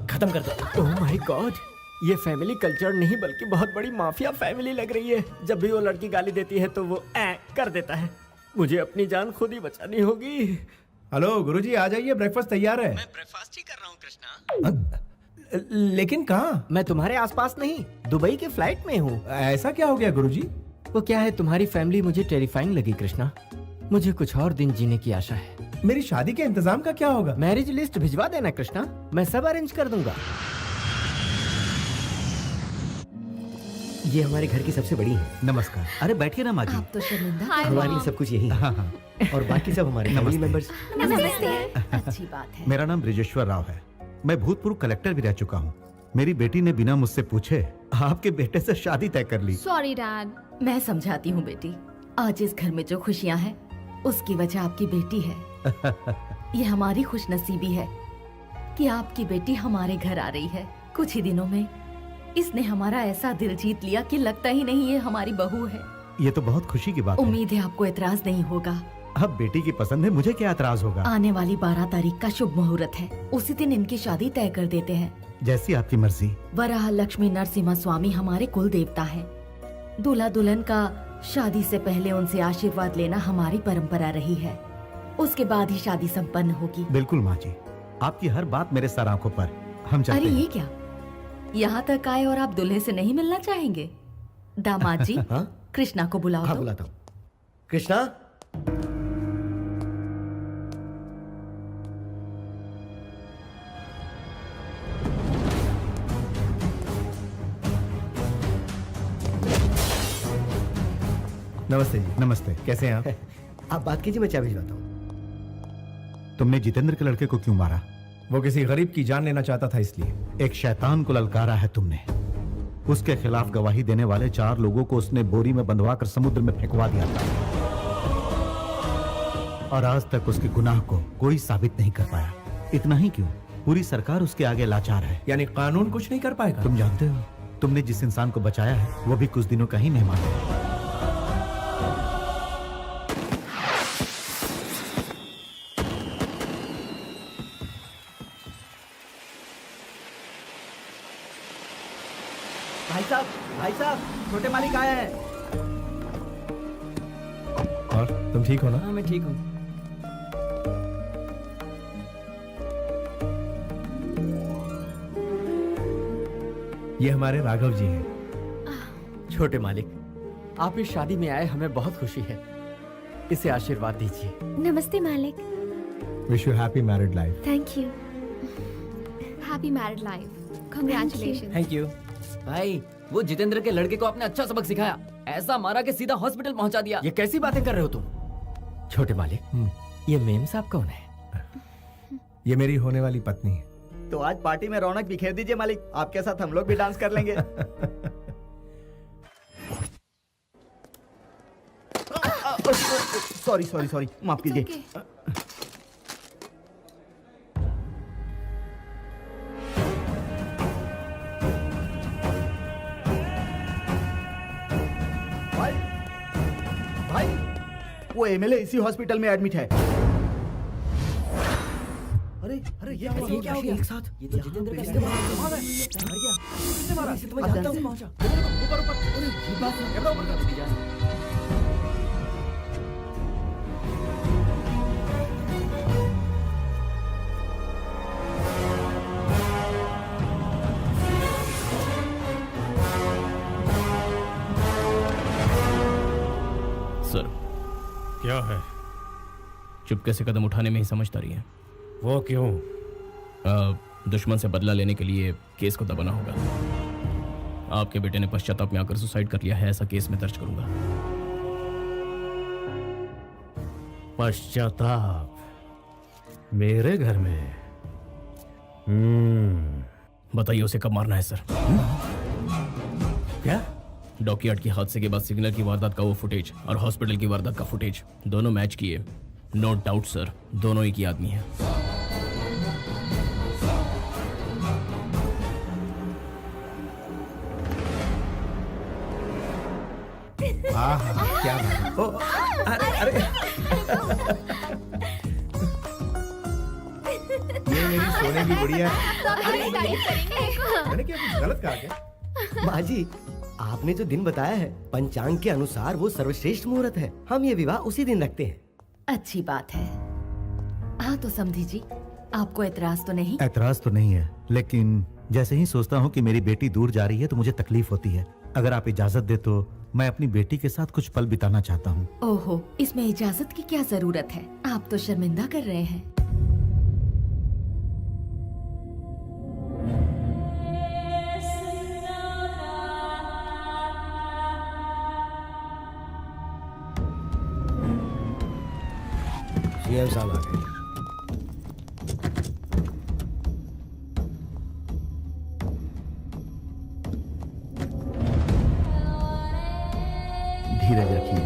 खत्म कर दो। ओह माय गॉड, ये फैमिली कल्चर नहीं बल्कि बहुत बड़ी माफिया फैमिली लग रही है। जब भी वो लड़की गाली देती है तो वो कर देता है। मुझे अपनी जान खुद ही बचानी होगी। हेलो गुरुजी, आ जाइए, ब्रेकफास्ट तैयार है। मैं ब्रेकफास्ट ही कर रहा हूँ कृष्णा। लेकिन कहाँ? मैं तुम्हारे आसपास नहीं, दुबई के फ्लाइट में हूँ। ऐसा क्या हो गया गुरुजी? वो क्या है, तुम्हारी फैमिली मुझे टेरिफाइंग लगी कृष्णा। मुझे कुछ और दिन जीने की आशा है। मेरी शादी के इंतजाम का क्या होगा? मैरिज लिस्ट भिजवा देना कृष्णा, मैं सब अरेंज कर दूंगा। ये हमारे घर की सबसे बड़ी है। नमस्कार। अरे बैठिए ना माँ जी। आप तो शर्मिंदा। हमारे लिए सब कुछ यही है। और बाकी सब हमारे फैमिली मेंबर्स। नमस्ते। अच्छी बात है। मेरा नाम ब्रिजेश्वर राव है, मैं भूतपूर्व कलेक्टर भी रह चुका हूँ। मेरी बेटी ने बिना मुझसे पूछे आपके बेटे से शादी तय कर ली। Sorry dad. मैं समझाती हूँ बेटी, आज इस घर में जो खुशियाँ हैं उसकी वजह आपकी बेटी है। ये हमारी खुशनसीबी है कि आपकी बेटी हमारे घर आ रही है। कुछ ही दिनों में इसने हमारा ऐसा दिल जीत लिया कि लगता ही नहीं ये हमारी बहू है। ये तो बहुत खुशी की बात है। उम्मीद है आपको एतराज नहीं होगा। अब बेटी की पसंद है, मुझे क्या एतराज होगा। आने वाली 12 तारीख का शुभ मुहूर्त है, उसी दिन इनकी शादी तय कर देते हैं। जैसी आपकी मर्जी। वराह लक्ष्मी नरसिम्हा स्वामी हमारे कुल देवता है। दूल्हा दुल्हन का शादी से पहले उनसे आशीर्वाद लेना हमारी परंपरा रही है। उसके बाद ही शादी संपन्न होगी। बिल्कुल माँ जी, आपकी हर बात मेरे सर आंखों पर। हम चलते अरे हैं। ये क्या, यहाँ तक आए और आप दूल्हे से नहीं मिलना चाहेंगे? दामाद जी, हाँ? कृष्णा को बुलाओ। हाँ तो। बुलाता हूँ। कृष्णा, नमस्ते जी। नमस्ते। कैसे हैं आप? आप बात कीजिए, मैं चाय भिजवाता हूँ। तुमने जितेंद्र के लड़के को क्यों मारा? वो किसी गरीब की जान लेना चाहता था इसलिए। एक शैतान को ललकारा है तुमने। उसके खिलाफ गवाही देने वाले 4 लोगों को उसने बोरी में बंधवाकर समुद्र में फेंकवा दिया था, और आज तक उसके गुनाह को कोई साबित नहीं कर पाया। इतना ही क्यों, पूरी सरकार उसके आगे लाचार है। यानी कानून कुछ नहीं कर पाएगा? तुम जानते हो, तुमने जिस इंसान को बचाया है वो भी कुछ दिनों का ही मेहमान है। भाई साहब, छोटे मालिक आए हैं। और तुम ठीक हो ना? हाँ मैं ठीक हूँ। ये हमारे राघव जी हैं। छोटे मालिक, आप इस शादी में आए, हमें बहुत खुशी है। इसे आशीर्वाद दीजिए। नमस्ते मालिक। Wish you happy married life. Thank you. Happy married life. Congratulation. Thank you. भाई वो जितेंद्र के लड़के को आपने अच्छा सबक सिखाया, ऐसा मारा कि सीधा हॉस्पिटल पहुंचा दिया। ये कैसी बातें कर रहे हो तुम? छोटे मालिक, ये मेम साहब कौन है? ये मेरी होने वाली पत्नी है। तो आज पार्टी में रौनक बिखेर दीजिए मालिक, आपके साथ हम लोग भी डांस कर लेंगे। सॉरी सॉरी सॉरी, माफ कीजिए। भाई भाई, वो एमएलए इसी हॉस्पिटल में एडमिट है। अरे अरे ये क्या हो गया? एक साथ ये तो जितेंद्र का किसने मारा? मर गया। किसने मारा? तुम्हें जानता हूँ। ऊपर ऊपर। अरे ये बात है, कैमरा ऊपर कर। सर क्या है? चुपके से कदम उठाने में ही समझदारी है। वो क्यों? दुश्मन से बदला लेने के लिए केस को दबाना होगा। आपके बेटे ने पश्चाताप में आकर सुसाइड कर लिया है, ऐसा केस में दर्ज करूंगा। पश्चाताप? मेरे घर में? बताइए उसे कब मारना है सर? क्या? डॉकयार्ड के हादसे के बाद सिग्नल की वारदात का वो फुटेज और हॉस्पिटल की वारदात का फुटेज दोनों मैच किए। नो डाउट सर, दोनों एक ही आदमी है। हाँ क्या बात? अरे अरे ये मेरी सोने की गुड़िया है। सब तारीफ करेंगे। मैंने क्या कुछ गलत कहा क्या? माँ जी, आपने जो दिन बताया है पंचांग के अनुसार वो सर्वश्रेष्ठ मुहूर्त है। हम ये विवाह उसी दिन रखते हैं। अच्छी बात है। हाँ तो समझी जी, आपको एतराज तो नहीं? एतराज तो नहीं है, लेकिन जैसे ही सोचता हूँ कि मेरी बेटी दूर जा रही है तो मुझे तकलीफ होती है। अगर आप इजाजत दे तो मैं अपनी बेटी के साथ कुछ पल बिताना चाहता हूँ। ओहो, इसमें इजाजत की क्या जरूरत है? आप तो शर्मिंदा कर रहे हैं। सीएम साहब आ गए। धीरज रखिए।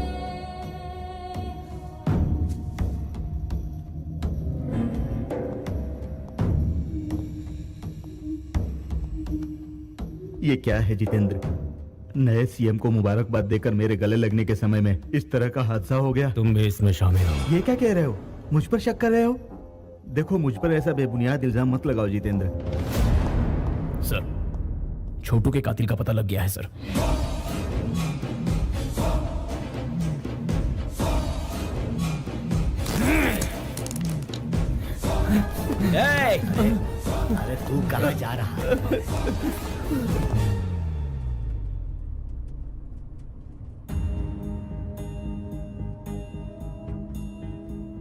ये क्या है जितेंद्र? नए सीएम को मुबारकबाद देकर मेरे गले लगने के समय में इस तरह का हादसा हो गया। तुम भी इसमें शामिल हो? ये क्या कह रहे हो? मुझ पर शक कर रहे हो? देखो, मुझ पर ऐसा बेबुनियाद इल्जाम मत लगाओ जितेंद्र। सर, छोटू के कातिल का पता लग गया है सर। अरे तू कहाँ जा रहा है?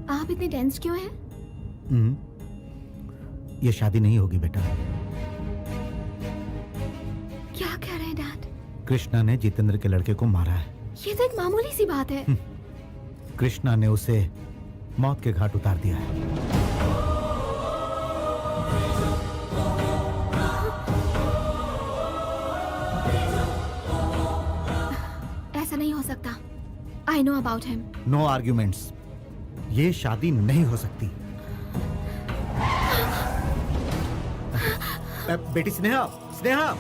आप इतने टेंस क्यों हैं? ये शादी नहीं होगी बेटा। क्या कह रहे हैं डैड? कृष्णा ने जितेंद्र के लड़के को मारा है। ये तो एक मामूली सी बात है। कृष्णा ने उसे मौत के घाट उतार दिया है। ऐसा नहीं हो सकता। I know about him. No arguments. ये शादी नहीं हो सकती। बेटी स्नेहा, स्नेहा,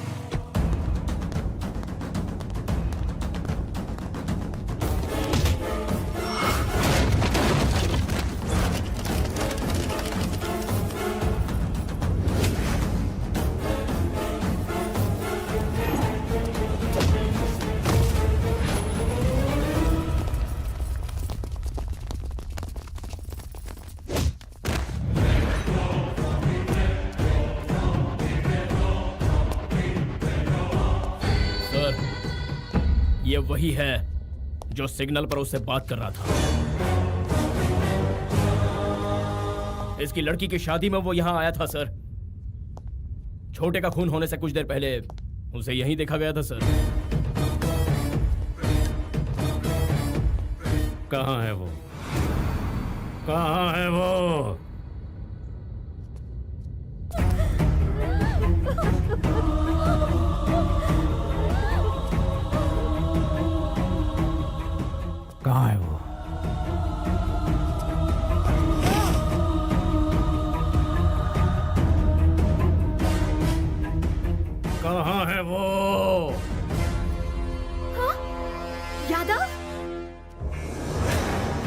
ये वही है जो सिग्नल पर उससे बात कर रहा था। इसकी लड़की की शादी में वो यहाँ आया था सर। छोटे का खून होने से कुछ देर पहले उसे यहीं देखा गया था सर। कहाँ है वो? कहाँ है वो? कहाँ है वो? कहाँ है वो? हाँ? यादव?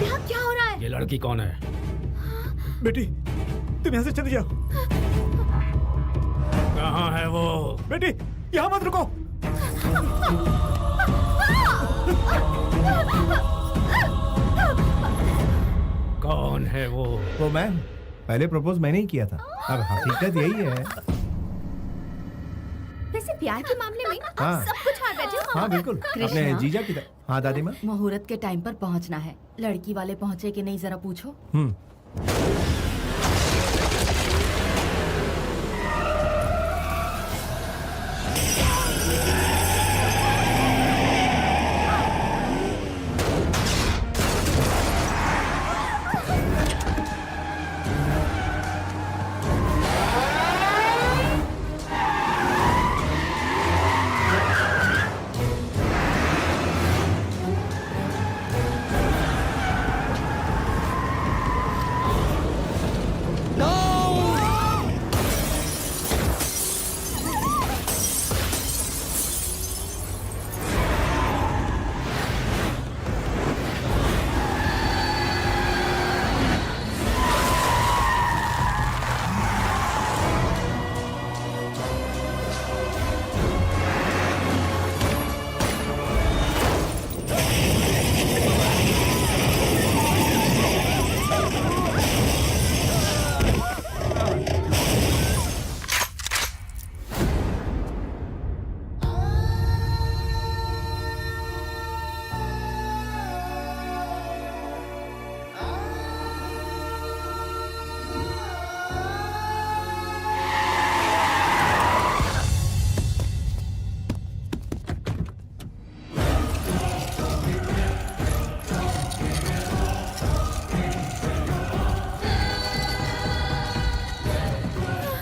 यहाँ क्या हो रहा है? ये लड़की कौन है? बेटी तुम यहाँ से चली जाओ। कहाँ है वो? बेटी यहाँ मत रुको। कौन है वो? वो मैम, पहले प्रपोज मैंने ही किया था। अब हकीकत यही है। वैसे प्यार के मामले में आप हाँ। सब कुछ हार बैठे हो। हाँ बिल्कुल, अपने जीजा की तरह। हाँ दादी माँ। मुहूर्त के टाइम पर पहुंचना है। लड़की वाले पहुंचे कि नहीं जरा पूछो।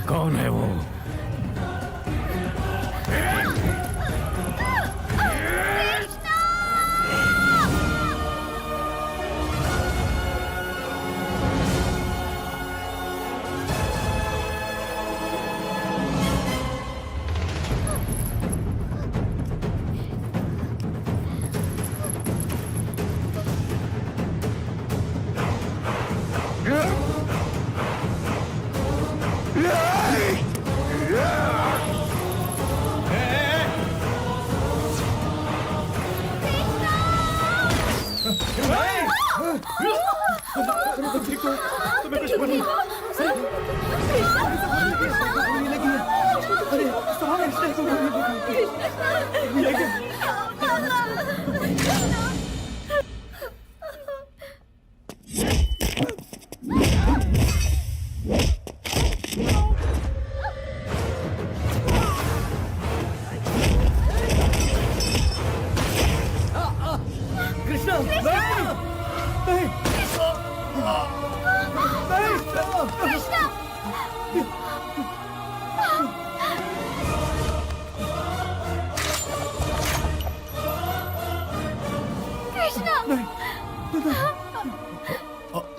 कौन है वो?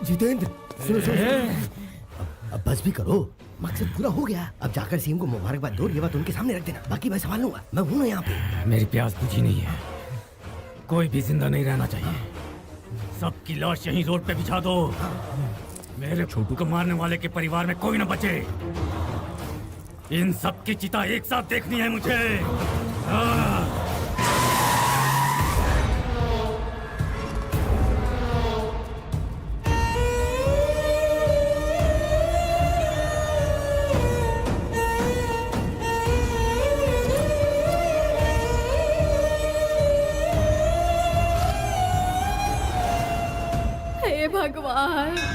जितेंद्र सुनो अब बस भी करो। मकसद पूरा हो गया। अब जाकर सीएम को मुबारकबाद दो। ये बात उनके सामने रख देना। बाकी मैं संभाल लूंगा। मैं हूं ना यहाँ पे। मेरी प्यास बुझी नहीं है। कोई भी जिंदा नहीं रहना चाहिए। सबकी लाश यहीं रोड पे बिछा दो। मेरे छोटू को मारने वाले के परिवार में कोई ना बचे। इन सब की चिता एक साथ देखनी है मुझे। है।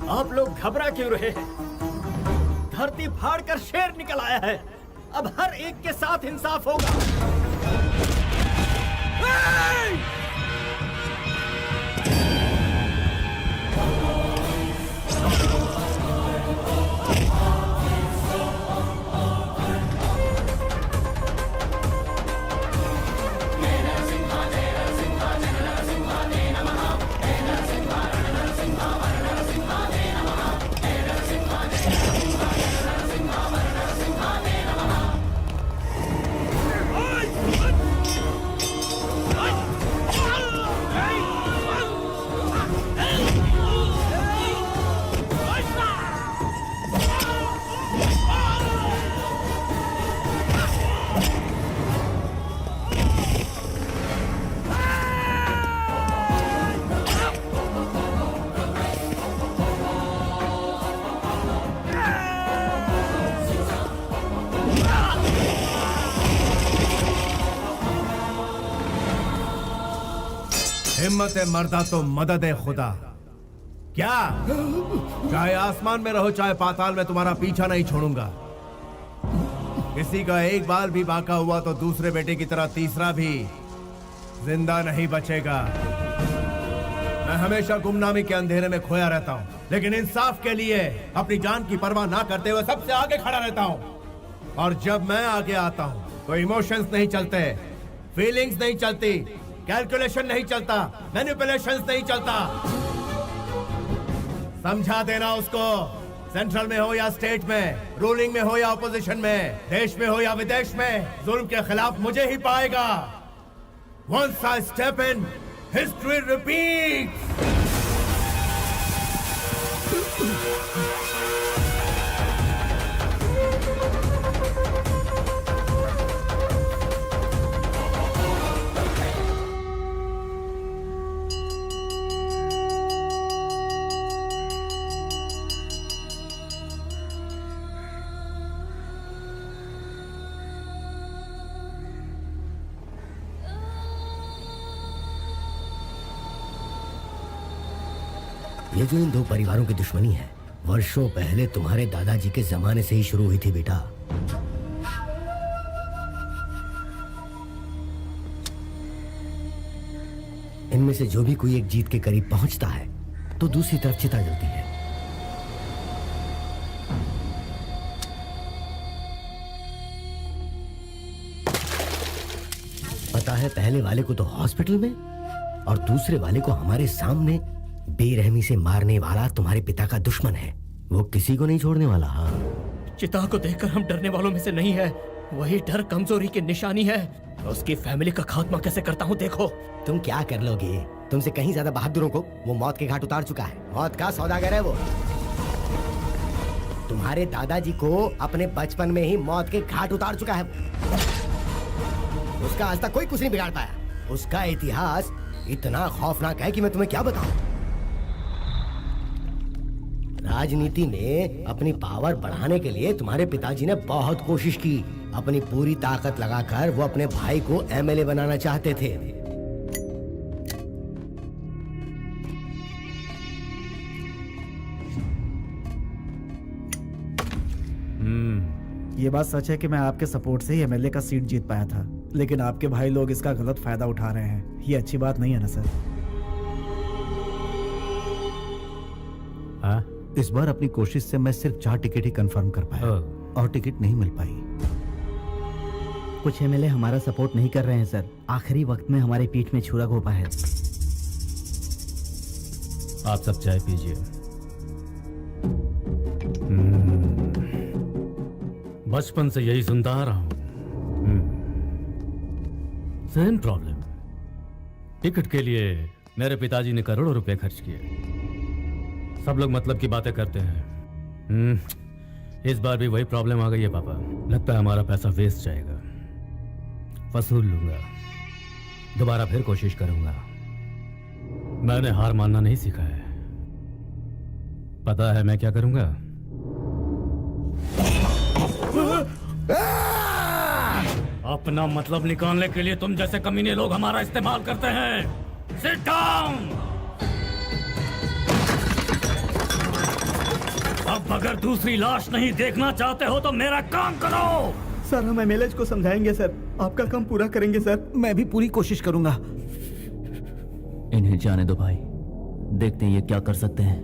आप लोग घबरा क्यों रहे हैं? धरती फाड़ कर शेर निकल आया है। अब हर एक के साथ इंसाफ होगा। हिम्मत है मर्दा तो मदद है खुदा। क्या चाहे आसमान में रहो चाहे पाताल में, तुम्हारा पीछा नहीं छोड़ूंगा। किसी का एक बाल भी बाका हुआ तो दूसरे बेटे की तरह तीसरा भी जिंदा नहीं बचेगा। मैं हमेशा गुमनामी के अंधेरे में खोया रहता हूँ, लेकिन इंसाफ के लिए अपनी जान की परवाह ना करते हुए सबसे आगे खड़ा रहता हूँ। और जब मैं आगे आता हूँ तो इमोशंस नहीं चलते, फीलिंग्स नहीं चलती, कैलकुलेशन नहीं चलता, मैनिपुलेशंस नहीं चलता। समझा देना उसको, सेंट्रल में हो या स्टेट में, रूलिंग में हो या ऑपोजिशन में, देश में हो या विदेश में, जुल्म के खिलाफ मुझे ही पाएगा। Once I step in, history repeats. ये जो इन दो परिवारों की दुश्मनी है, वर्षों पहले तुम्हारे दादाजी के जमाने से ही शुरू हुई थी बेटा। इनमें से जो भी कोई एक जीत के करीब पहुंचता है तो दूसरी तरफ चिता जलती है। पता है, पहले वाले को तो हॉस्पिटल में और दूसरे वाले को हमारे सामने बेरहमी से मारने वाला तुम्हारे पिता का दुश्मन है। वो किसी को नहीं छोड़ने वाला। हाँ, चिता को देखकर हम डरने वालों में से नहीं है। वही डर कमजोरी की निशानी है। उसकी फैमिली का खात्मा कैसे करता हूँ देखो। तुम क्या कर लोगे? तुमसे कहीं ज्यादा बहादुरों को वो मौत के घाट उतार चुका है। मौत का सौदागर है वो। तुम्हारे दादाजी को अपने बचपन में ही मौत के घाट उतार चुका है। उसका आज तक कोई कुछ नहीं बिगाड़ पाया। उसका इतिहास इतना खौफनाक है कि मैं तुम्हें क्या बताऊं। राजनीति में अपनी पावर बढ़ाने के लिए तुम्हारे पिताजी ने बहुत कोशिश की। अपनी पूरी ताकत लगाकर वो अपने भाई को एमएलए बनाना चाहते थे। ये बात सच है कि मैं आपके सपोर्ट से ही एमएलए का सीट जीत पाया था, लेकिन आपके भाई लोग इसका गलत फायदा उठा रहे हैं। ये अच्छी बात नहीं है ना सर? हाँ? इस बार अपनी कोशिश से मैं सिर्फ 4 टिकट ही कंफर्म कर पाया और टिकट नहीं मिल पाई। कुछ एमएलए हमारा सपोर्ट नहीं कर रहे हैं सर। आखिरी वक्त में हमारे पीठ में छुरा घोंपा है। आप सब चाय पीजिए। बचपन से यही सुनता आ रहा हूं। Same problem. टिकट के लिए मेरे पिताजी ने करोड़ों रुपए खर्च किए। सब लोग मतलब की बातें करते हैं। इस बार भी वही प्रॉब्लम आ गई है पापा। लगता है हमारा पैसा वेस्ट जाएगा। वसूल लूंगा, दोबारा फिर कोशिश करूंगा। मैंने हार मानना नहीं सीखा है। पता है मैं क्या करूंगा? अपना मतलब निकालने के लिए तुम जैसे कमीने लोग हमारा इस्तेमाल करते हैं। Sit down. अब अगर दूसरी लाश नहीं देखना चाहते हो तो मेरा काम करो। सर हम एमएलए को समझाएंगे सर, आपका काम पूरा करेंगे सर। मैं भी पूरी कोशिश करूंगा। इन्हें जाने दो भाई, देखते हैं ये क्या कर सकते हैं।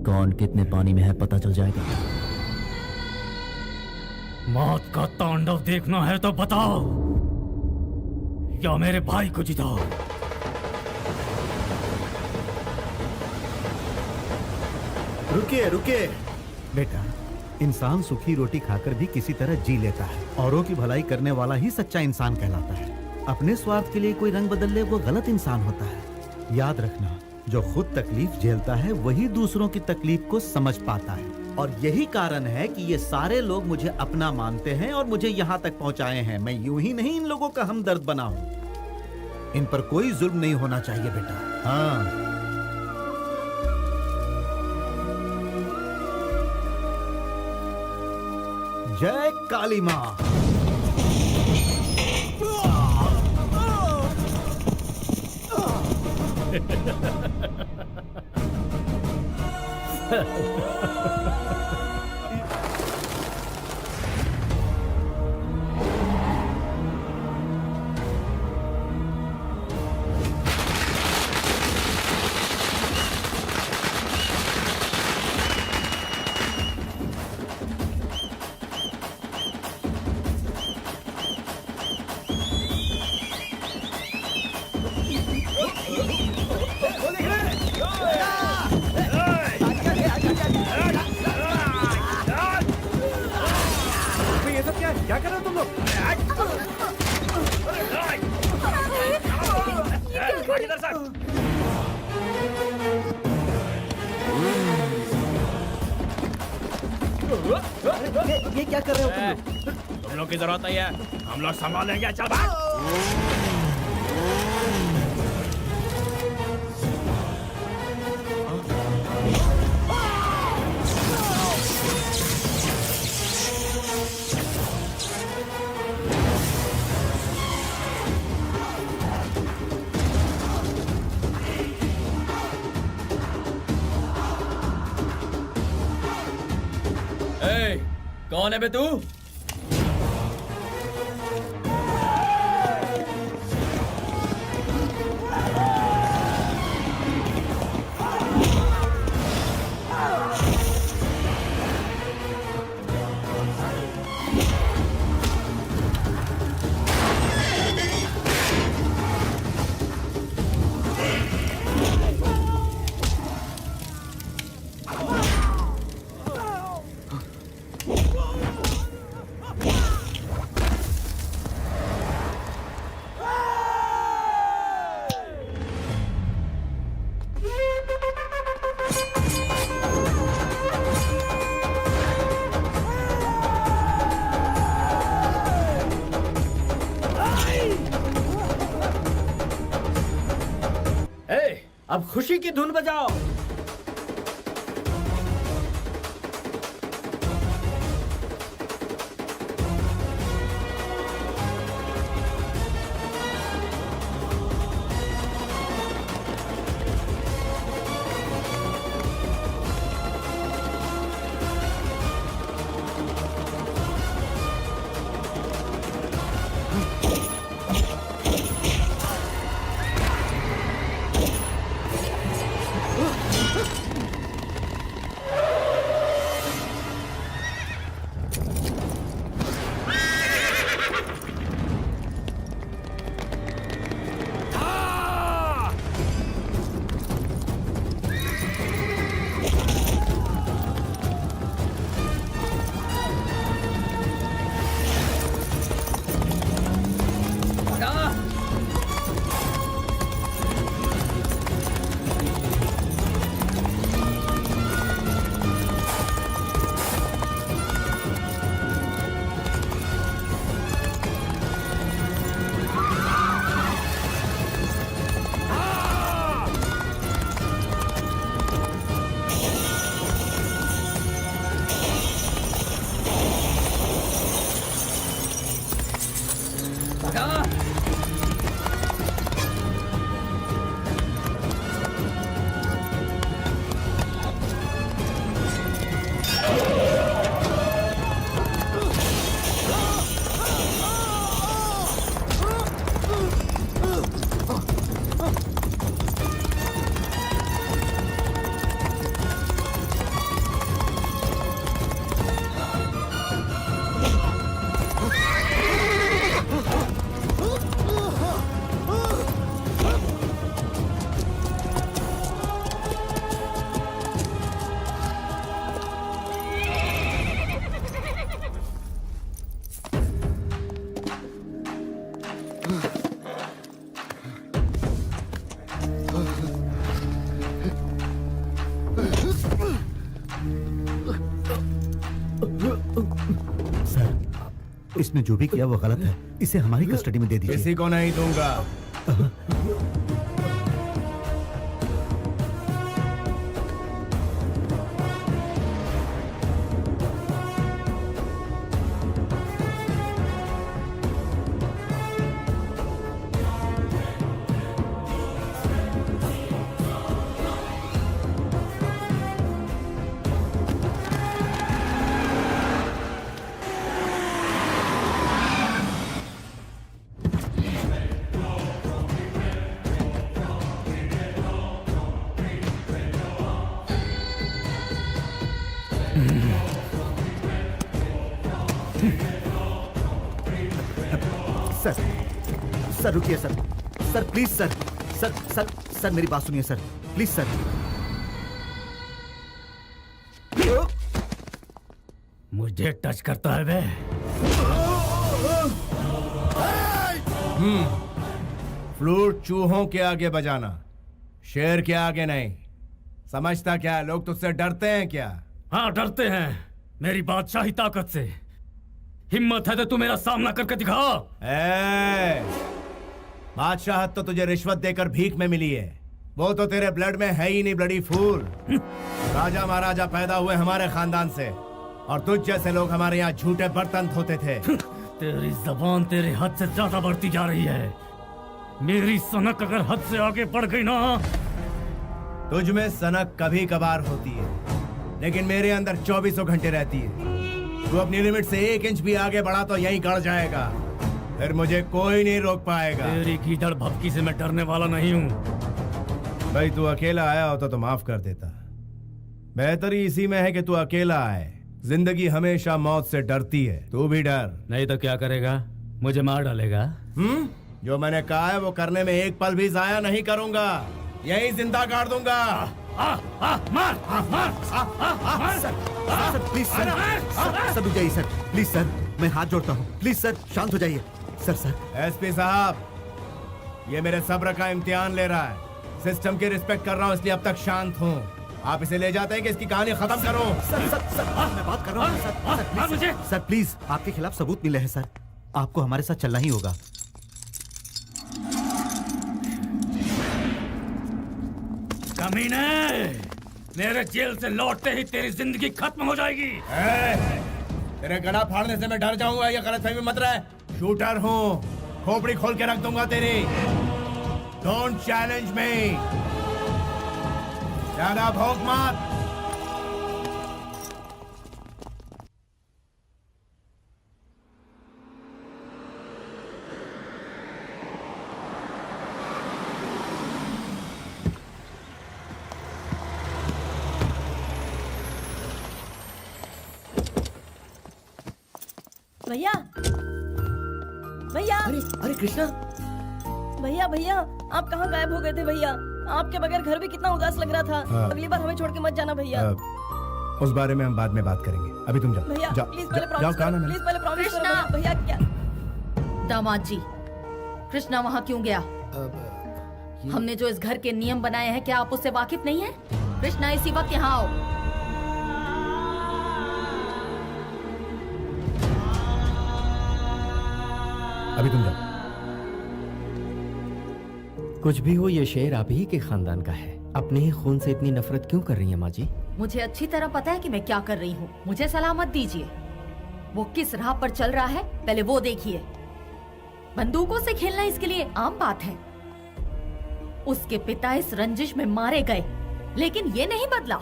कौन कितने पानी में है पता चल जाएगा। मौत का तांडव देखना है तो बताओ, या मेरे भाई को जिताओ। रुकिए रुकिए बेटा, इंसान सूखी रोटी खाकर भी किसी तरह जी लेता है। औरों की भलाई करने वाला ही सच्चा इंसान कहलाता है। अपने स्वार्थ के लिए कोई रंग बदल ले वो गलत इंसान होता है। याद रखना, जो खुद तकलीफ झेलता है वही दूसरों की तकलीफ को समझ पाता है। और यही कारण है कि ये सारे लोग मुझे अपना मानते हैं और मुझे यहाँ तक पहुँचाए हैं। मैं यूं ही नहीं इन लोगों का हमदर्द बना हूँ। इन पर कोई जुल्म नहीं होना चाहिए बेटा। हाँ, जय काली माँ। क्या कर रहे हो तुम लोग? ये क्या कर रहे हो तुम लोग? तुम लोग की जरूरत नहीं है, हम लोग संभालेंगे। चल भाग। कौन है बे तू? अब खुशी की धुन बजाओ। इसने जो भी किया वो गलत है, इसे हमारी कस्टडी में दे दीजिए। किसी को नहीं दूंगा। सर रुकिए sir, sir please sir, sir sir sir मेरी बात सुनिए सर, प्लीज सर। मुझे टच करता है वे। फ्लूट चूहों के आगे बजाना, शेर के आगे नहीं। समझता क्या लोग तुझसे डरते हैं क्या? हाँ डरते हैं, मेरी बादशाही ताकत से। हिम्मत है तो तू मेरा सामना करके दिखा। बादशाहत तो तुझे रिश्वत देकर भीख में मिली है, वो तो तेरे ब्लड में है ही नहीं ब्लडी फूल। राजा महाराजा पैदा हुए हमारे खानदान से, और तुझ जैसे लोग हमारे यहाँ झूठे बर्तन धोते थे। तेरी जबान तेरे हद से ज्यादा बढ़ती जा रही है। मेरी सनक अगर हद से आगे बढ़ गई ना। तुझ में सनक कभी कभार होती है, लेकिन मेरे अंदर 24 घंटे रहती है। तू अपनी लिमिट से 1 इंच भी आगे बढ़ा तो यहीं गड़ जाएगा, फिर मुझे कोई नहीं रोक पाएगा। तेरी गीदड़ भपकी से मैं डरने वाला नहीं हूँ। भाई तू अकेला आया होता तो माफ कर देता। बेहतरी इसी में है कि तू अकेला आए। जिंदगी हमेशा मौत से डरती है, तू भी डर। नहीं तो क्या करेगा? मुझे मार डालेगा। जो मैंने कहा है वो करने में एक पल भी जाया नहीं करूंगा, यही जिंदा गाड़ दूंगा। मार सर प्लीज सर, सर रुक जाइए सर, प्लीज सर, मैं हाथ जोड़ता हूँ, प्लीज सर शांत हो जाइए। सर एसपी साहब, ये मेरे सब्र का इम्तिहान ले रहा है। सिस्टम की रिस्पेक्ट कर रहा हूँ इसलिए अब तक शांत हूँ। आप इसे ले जाते हैं कि इसकी कहानी खत्म करो। सर मैं बात कर रहा हूँ सर, प्लीज आपके खिलाफ सबूत मिले हैं सर, आपको हमारे साथ चलना ही होगा। कमीने, मेरे जेल से लौटते ही तेरी जिंदगी खत्म हो जाएगी। तेरे गला फाड़ने से मैं डर जाऊंगा, ये गलतफहमी मत रहे। शूटर हूँ, खोपड़ी खोल के रख दूंगा तेरी। डोंट चैलेंज मी, ज्यादा भौंक मत। भैया भैया, अरे कृष्णा, भैया भैया आप कहाँ गायब हो गए थे भैया? आपके बगैर घर भी कितना उदास लग रहा था। अगली बार हमें छोड़ के मत जाना भैया। उस बारे में हम बाद में बात करेंगे, अभी तुम जाओ। भैया प्लीज पहले जाओ, प्रॉमिस कहा ना करो, मैंने। प्लीज पहले प्रॉमिस करो भैया। क्या दामाद जी, कृष्णा वहाँ क्यों गया? हमने जो इस घर के नियम बनाए हैं, क्या आप उससे वाकिफ नहीं है? कृष्णा इसी वक्त यहाँ आओ। अभी तुम जाओ। कुछ भी हो, ये शेर आप ही के खानदान का है। अपने ही खून से इतनी नफरत क्यों कर रही है माँ जी? मुझे अच्छी तरह पता है कि मैं क्या कर रही हूँ। मुझे सलाह मत दीजिए। वो किस राह पर चल रहा है पहले वो देखिए। बंदूकों से खेलना इसके लिए आम बात है। उसके पिता इस रंजिश में मारे गए, लेकिन ये नहीं बदला।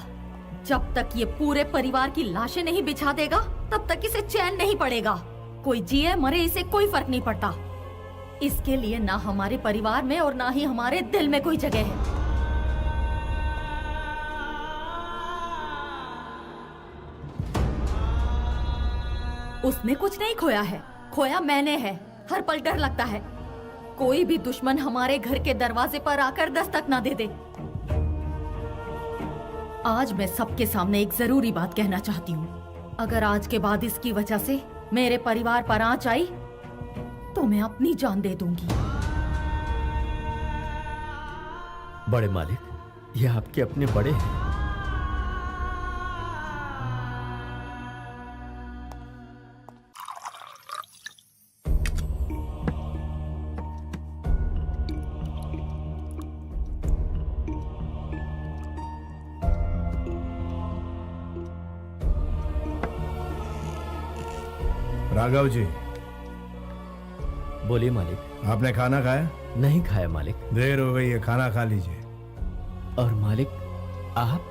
जब तक ये पूरे परिवार की लाशें नहीं बिछा देगा, तब तक इसे चैन नहीं पड़ेगा। कोई जिए मरे इसे कोई फर्क नहीं पड़ता। इसके लिए ना हमारे परिवार में और ना ही हमारे दिल में कोई जगह है। उसने कुछ नहीं खोया है, खोया मैंने है। हर पल डर लगता है कोई भी दुश्मन हमारे घर के दरवाजे पर आकर दस्तक ना दे दे। आज मैं सबके सामने एक जरूरी बात कहना चाहती हूँ। अगर आज के बाद इसकी वजह से मेरे परिवार पर आंच आई तो मैं अपनी जान दे दूंगी। बड़े मालिक, ये आपके अपने बड़े हैं। राघव जी, बोलिए मालिक। आपने खाना खाया? नहीं खाया मालिक। देर हो गई है, खाना खा लीजिए। और मालिक आप?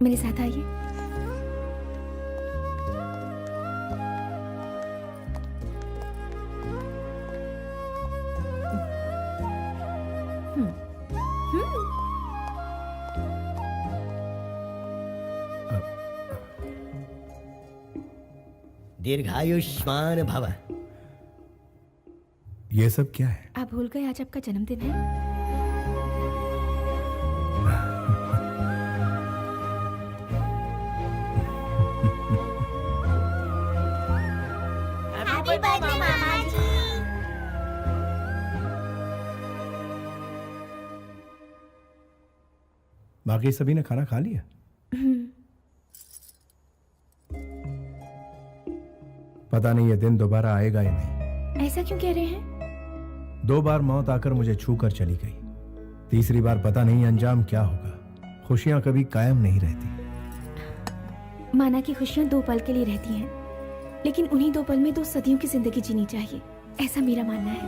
मेरे साथ आइए। दीर्घायुष्मान भव। ये सब क्या है? आप भूल गए आज आपका जन्मदिन है? हैप्पी बर्थडे मामा जी। बाकी सभी ने खाना खा लिया? पता नहीं ये दिन दोबारा आएगा या नहीं। ऐसा क्यों कह रहे हैं? 2 बार मौत आकर मुझे छू कर चली गई। तीसरी बार पता नहीं अंजाम क्या होगा। खुशियां कभी कायम नहीं रहती। माना कि खुशियां 2 पल के लिए रहती हैं, लेकिन उन्हीं 2 पल में 2 सदियों की जिंदगी जीनी चाहिए, ऐसा मेरा मानना है।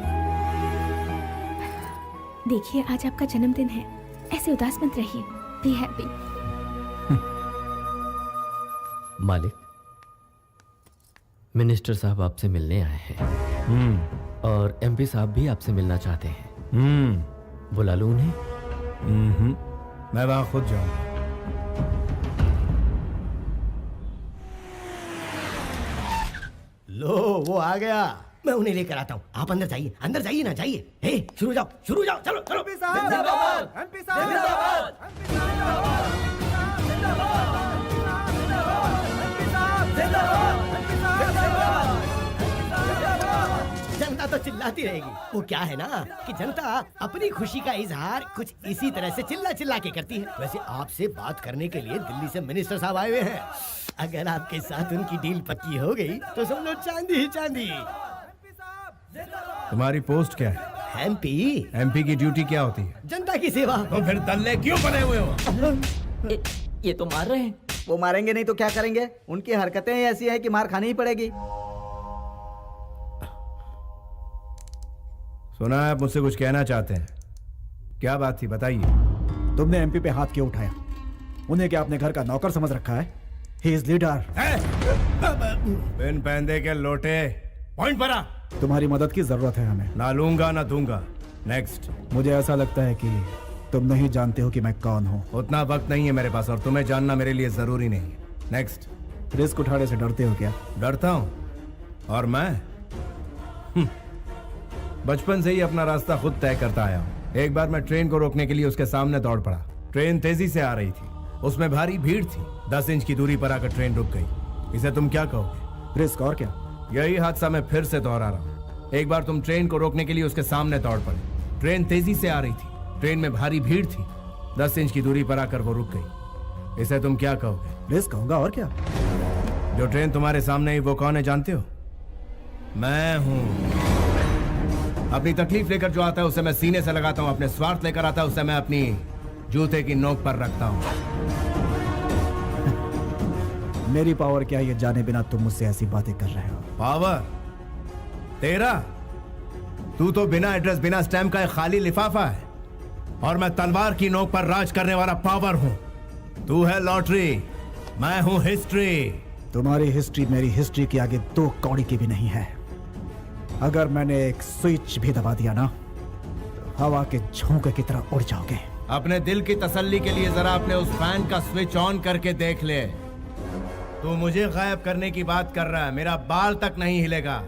देखिए आज आपका जन्मदिन है, ऐसे उदास मत रहिए। Be happy. मालिक, मिनिस्टर साहब आपसे मिलने आए हैं और एमपी साहब भी आपसे मिलना चाहते हैं। बुला लूं उन्हें? मैं वहां खुद जाऊंगा। लो वो आ गया, मैं उन्हें लेकर आता हूँ। आप अंदर जाइए, अंदर जाइए ना, जाइए। हे शुरू जाओ, शुरू जाओ, चलो चलो। जनता तो चिल्लाती रहेगी। वो क्या है ना कि जनता अपनी खुशी का इजहार कुछ इसी तरह से चिल्ला चिल्ला के करती है। वैसे आपसे बात करने के लिए दिल्ली से मिनिस्टर साहब आए हुए हैं। अगर आपके साथ उनकी डील पक्की हो गई तो समझ लो चांदी ही चांदी। तुम्हारी पोस्ट क्या है? एमपी की ड्यूटी क्या होती है? जनता की सेवा। तो फिर दल्ले क्यों बने हुए हो? ये तो मार रहे हैं। वो मारेंगे नहीं तो क्या करेंगे? उनकी हरकतें ऐसी हैं कि मार खानी ही पड़ेगी। सुना है आप मुझसे कुछ कहना चाहते हैं। क्या बात थी, बताइए। तुमने एमपी पे हाथ क्यों उठाया? उन्हें क्या अपने घर का नौकर समझ रखा है? He is leader. बिन पहनदे के लोटे, पॉइंट पर आ। तुम्हारी मदद की जरूरत है हमें। ना लूंगा ना दूंगा। नेक्स्ट। मुझे ऐसा लगता है कि तुम नहीं जानते हो कि मैं कौन हूँ। उतना वक्त नहीं है मेरे पास और तुम्हें जानना मेरे लिए जरूरी नहीं है। नेक्स्ट। रिस्क उठाने से डरते हो क्या? डरता हूँ? और मैं बचपन से ही अपना रास्ता खुद तय करता आया हूँ। एक बार मैं ट्रेन को रोकने के लिए उसके सामने दौड़ पड़ा। ट्रेन तेजी से आ रही थी, उसमें भारी भीड़ थी। 10 इंच की दूरी पर आकर ट्रेन रुक गई। इसे तुम क्या कहोगे? रिस्क और क्या? यही हादसा मैं फिर से दोहरा रहा हूँ। एक बार तुम ट्रेन को रोकने के लिए उसके सामने दौड़ पड़े। ट्रेन तेजी से आ रही थी, ट्रेन में भारी भीड़ थी। 10 इंच की दूरी पर आकर वो रुक गई। इसे तुम क्या कहोगे? रिस्क होगा और क्या? जो ट्रेन तुम्हारे सामने ही वो कौन है जानते हो? मैं हूँ। अपनी तकलीफ लेकर जो आता है उसे मैं सीने से लगाता हूँ। अपने स्वार्थ लेकर आता है उसे मैं अपनी जूते की नोक पर रखता हूँ। मेरी पावर क्या है ये जाने बिना तुम मुझसे ऐसी बातें कर रहे हो? पावर तेरा? तू तो बिना एड्रेस बिना स्टैम्प का एक खाली लिफाफा है और मैं तलवार की नोक पर राज करने वाला पावर हूँ। तू है लॉटरी, मैं हूँ हिस्ट्री। तुम्हारी हिस्ट्री मेरी हिस्ट्री के आगे 2 कौड़ी की भी नहीं है। अगर मैंने एक स्विच भी दबा दिया ना, तो हवा के झोंके की तरह उड़ जाओगे। अपने दिल की तसल्ली के लिए जरा अपने उस फैन का स्विच ऑन करके देख ले। तू मुझे गायब करने की बात कर रहा है, मेरा बाल तक नहीं हिलेगा,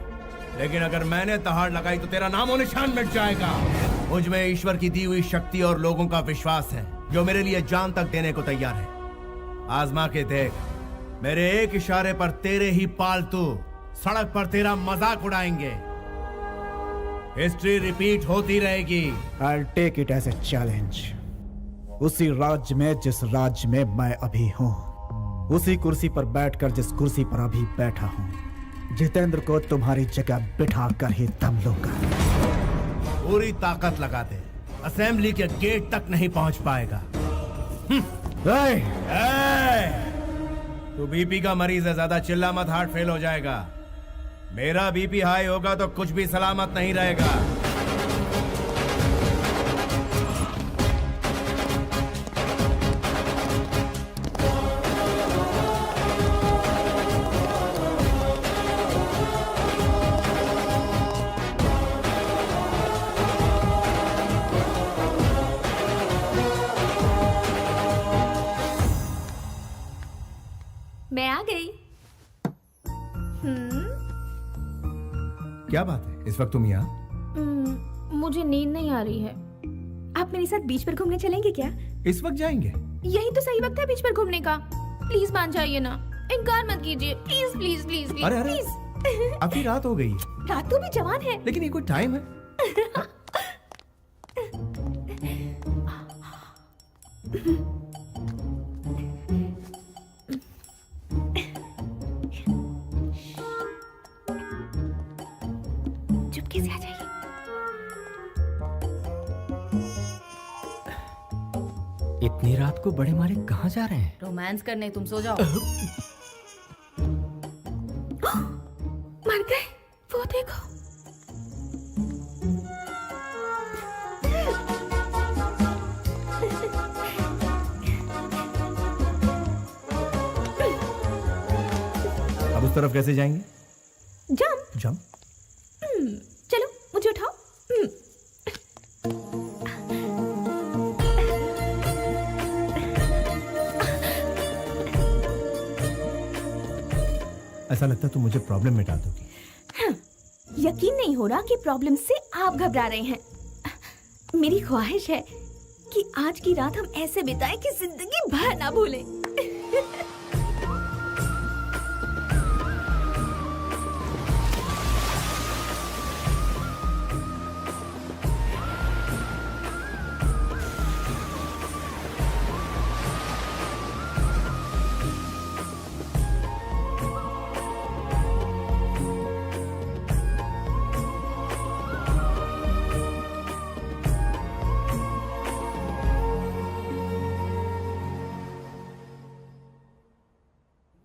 लेकिन अगर मैंने दहाड़ लगाई तो तेरा नामो निशान मिट जाएगा। मुझ में ईश्वर की दी हुई शक्ति और लोगों का विश्वास है जो मेरे लिए जान तक देने को तैयार है। आजमा के देख, मेरे एक इशारे पर तेरे ही पालतू सड़क पर तेरा मजाक उड़ाएंगे। हिस्ट्री रिपीट होती रहेगी। I'll take it as a challenge। उसी राज्य में जिस राज्य में मैं अभी हूँ, उसी कुर्सी पर बैठकर जिस कुर्सी पर अभी बैठा हूँ, जितेंद्र को तुम्हारी जगह बिठा कर ही दम लूंगा। पूरी ताकत लगा दे, असेंबली के गेट तक नहीं पहुंच पाएगा। तू बीपी का मरीज है, ज्यादा चिल्ला मत, हार्ट फेल हो जाएगा। मेरा बीपी हाई होगा तो कुछ भी सलामत नहीं रहेगा। मैं आ गई। क्या बात है, इस वक्त तुम यहाँ? मुझे नींद नहीं आ रही है। आप मेरे साथ बीच पर घूमने चलेंगे क्या? इस वक्त जाएंगे? यही तो सही वक्त है बीच पर घूमने का। प्लीज मान जाइए ना, इनकार मत कीजिए, प्लीज प्लीज प्लीज प्लीज। अरे प्लीज। अभी रात हो गई है। रात तो भी जवान है। लेकिन ये कोई टाइम है? चुपके से आ जाइए। इतनी रात को बड़े मालिक कहाँ जा रहे हैं? रोमांस करने, तुम सो जाओ। मर गए, वो देखो। अब उस तरफ कैसे जाएंगे? जंप। जंप? चलो मुझे उठाओ। ऐसा लगता है तुम मुझे प्रॉब्लम मिटा दोगी। यकीन नहीं हो रहा कि प्रॉब्लम से आप घबरा रहे हैं। मेरी ख्वाहिश है कि आज की रात हम ऐसे बिताएं कि जिंदगी भर ना भूलें।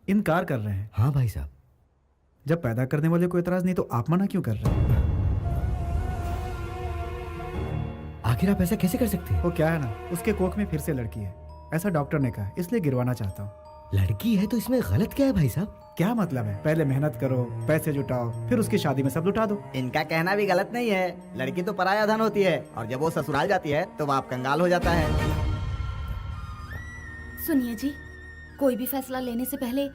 इनकार कर रहे हैं? हाँ भाई साहब। जब पैदा करने वाले को एतराज नहीं तो आप मना क्यों कर रहे हैं? आखिर आप ऐसा कैसे कर सकते हैं? वो क्या है ना, उसके कोख में फिर से लड़की है, ऐसा डॉक्टर ने कहा, इसलिए गिरवाना चाहता हूँ। लड़की है तो इसमें गलत क्या है भाई साहब? क्या मतलब है? पहले मेहनत करो, पैसे जुटाओ, फिर उसकी शादी में सब लुटा दो। इनका कहना भी गलत नहीं है। लड़की तो पराया धन होती है और जब वो ससुराल जाती है तो बाप कंगाल हो जाता है। सुनिए जी, कोई भी फैसला लेने से पहले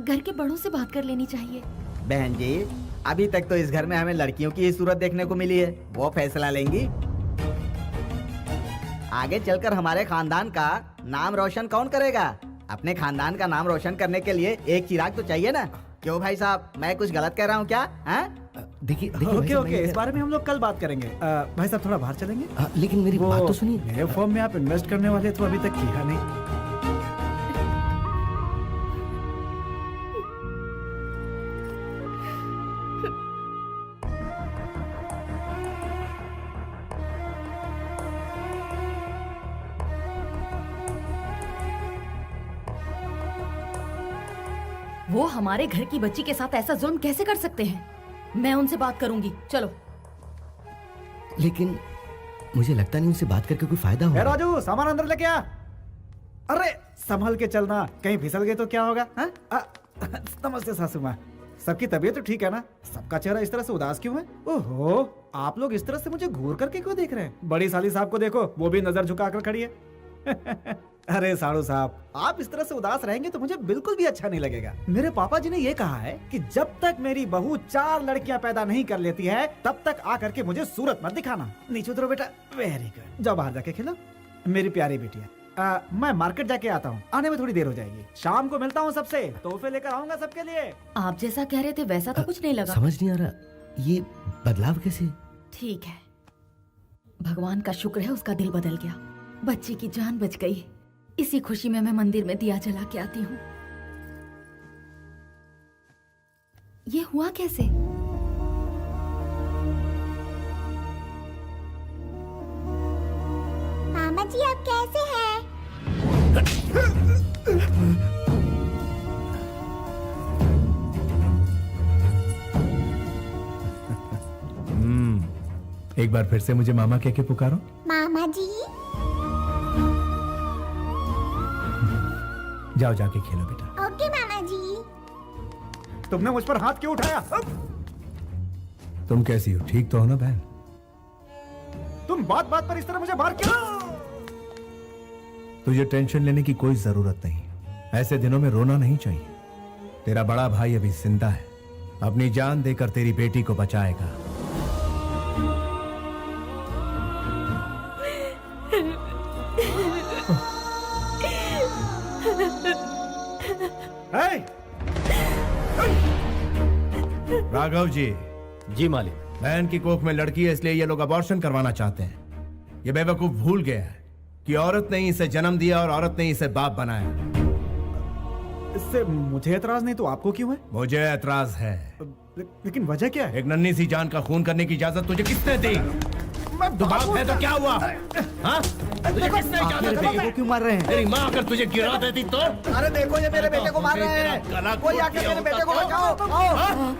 घर के बड़ों से बात कर लेनी चाहिए। बहन जी, अभी तक तो इस घर में हमें लड़कियों की ही सूरत देखने को मिली है। वो फैसला लेंगी। आगे चलकर हमारे खानदान का नाम रोशन कौन करेगा? अपने खानदान का नाम रोशन करने के लिए एक चिराग तो चाहिए ना। क्यों भाई साहब, मैं कुछ गलत कह रहा हूँ क्या? देखिए ओके ओके, इस बारे में हम लोग कल बात करेंगे। भाई साहब थोड़ा बाहर चलेंगे? लेकिन मेरी बात तो सुनिए। मेरे फॉर्म में आप इन्वेस्ट करने वाले तो अभी तक किया नहीं। वो हमारे घर की बच्ची के साथ ऐसा जुल्म कैसे कर सकते हैं? मैं उनसे बात करूंगी, चलो। लेकिन मुझे लगता नहीं उनसे बात करके कोई फायदा होगा। राजू, सामान अंदर लेके आ। अरे संभल के चलना, कहीं फिसल गए तो क्या होगा? नमस्ते सासू माँ। सबकी तबीयत तो ठीक है ना? सबका चेहरा इस तरह से उदास क्यों है? ओहो, आप लोग इस तरह से मुझे घूर करके क्यों देख रहे हैं? बड़ी साली साहब को देखो, वो भी नजर झुकाकर खड़ी है। अरे साड़ू साहब, आप इस तरह से उदास रहेंगे तो मुझे बिल्कुल भी अच्छा नहीं लगेगा। मेरे पापा जी ने ये कहा है कि जब तक मेरी बहू 4 लड़कियां पैदा नहीं कर लेती है, तब तक आकर के मुझे सूरत मत दिखाना। नीचे उतरो बेटा। वेरी गुड, जाओ बाहर जाके खेलो मेरी प्यारी बेटिया। मैं मार्केट जाके आता हूँ, आने में थोड़ी देर हो जाएगी। शाम को मिलता हूँ सबसे, तोहफे लेकर आऊंगा सबके लिए। आप जैसा कह रहे थे वैसा तो कुछ नहीं लगा। समझ नहीं आ रहा ये बदलाव कैसे? ठीक है, भगवान का शुक्र है उसका दिल बदल गया, बच्ची की जान बच गई। इसी खुशी में मैं मंदिर में दिया जला के आती हूँ। ये हुआ कैसे? मामा जी आप कैसे हैं? एक बार फिर से मुझे मामा कह के पुकारो। मामा जी जाओ जाके खेलो बेटा। ओके मामा जी। तुमने मुझ पर हाथ क्यों उठाया? तुम कैसी हो? ठीक तो हो ना बहन? तुम बात बात पर इस तरह मुझे मार क्यों? तुझे टेंशन लेने की कोई जरूरत नहीं। ऐसे दिनों में रोना नहीं चाहिए। तेरा बड़ा भाई अभी जिंदा है, अपनी जान देकर तेरी बेटी को बचाएगा। राघव जी मालिक। बहन की कोख में लड़की है, इसलिए ये लोग अबॉर्शन करवाना चाहते हैं। ये बेवकूफ भूल गया है कि औरत ने इसे जन्म दिया और औरत ने इसे बाप बनाया। इससे मुझे एतराज नहीं तो आपको क्यों है? मुझे एतराज है। लेकिन वजह क्या है? एक नन्ही सी जान का खून करने की इजाजत तुझे किसने दी? तू बाप है तो क्या हुआ? हाँ? तुझे किसने इजाजत दी? वो क्यों मार रहे हैं? तेरी माँ अगर तुझे गिरा देती तो? अरे देखो ये मेरे बेटे को मार रहे हैं। कोई आके मेरे बेटे को बचाओ। आओ।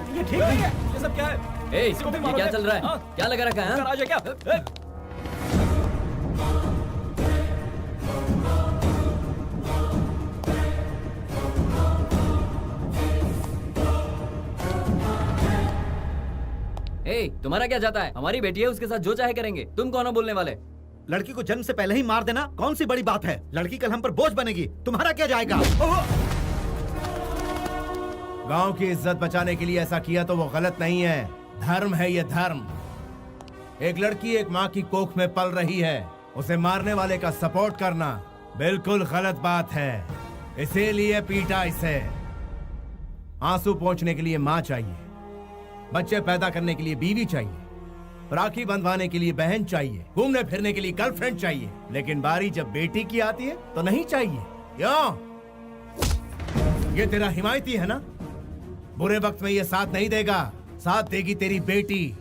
ये ठीक नहीं है। ये सब क्या है? ए, ये क्या चल रहा है? क्या लगा रखा है? राजा क्या? ए, तुम्हारा क्या जाता है? हमारी बेटी है, उसके साथ जो चाहे करेंगे। तुम कौन हो बोलने वाले? लड़की को जन्म से पहले ही मार देना कौन सी बड़ी बात है? लड़की कल हम पर बोझ बनेगी, तुम्हारा क्या जाएगा? गांव की इज्जत बचाने के लिए ऐसा किया तो वो गलत नहीं है, धर्म है ये धर्म। एक लड़की एक माँ की कोख में पल रही है, उसे मारने वाले का सपोर्ट करना बिल्कुल गलत बात है। इसीलिए पीटा इसे। आंसू पोंछने के लिए माँ चाहिए, बच्चे पैदा करने के लिए बीवी चाहिए, राखी बंधवाने के लिए बहन चाहिए, घूमने फिरने के लिए गर्लफ्रेंड चाहिए, लेकिन बारी जब बेटी की आती है तो नहीं चाहिए। क्यों? ये तेरा हिमायती है ना? बुरे वक्त में ये साथ नहीं देगा, साथ देगी तेरी बेटी।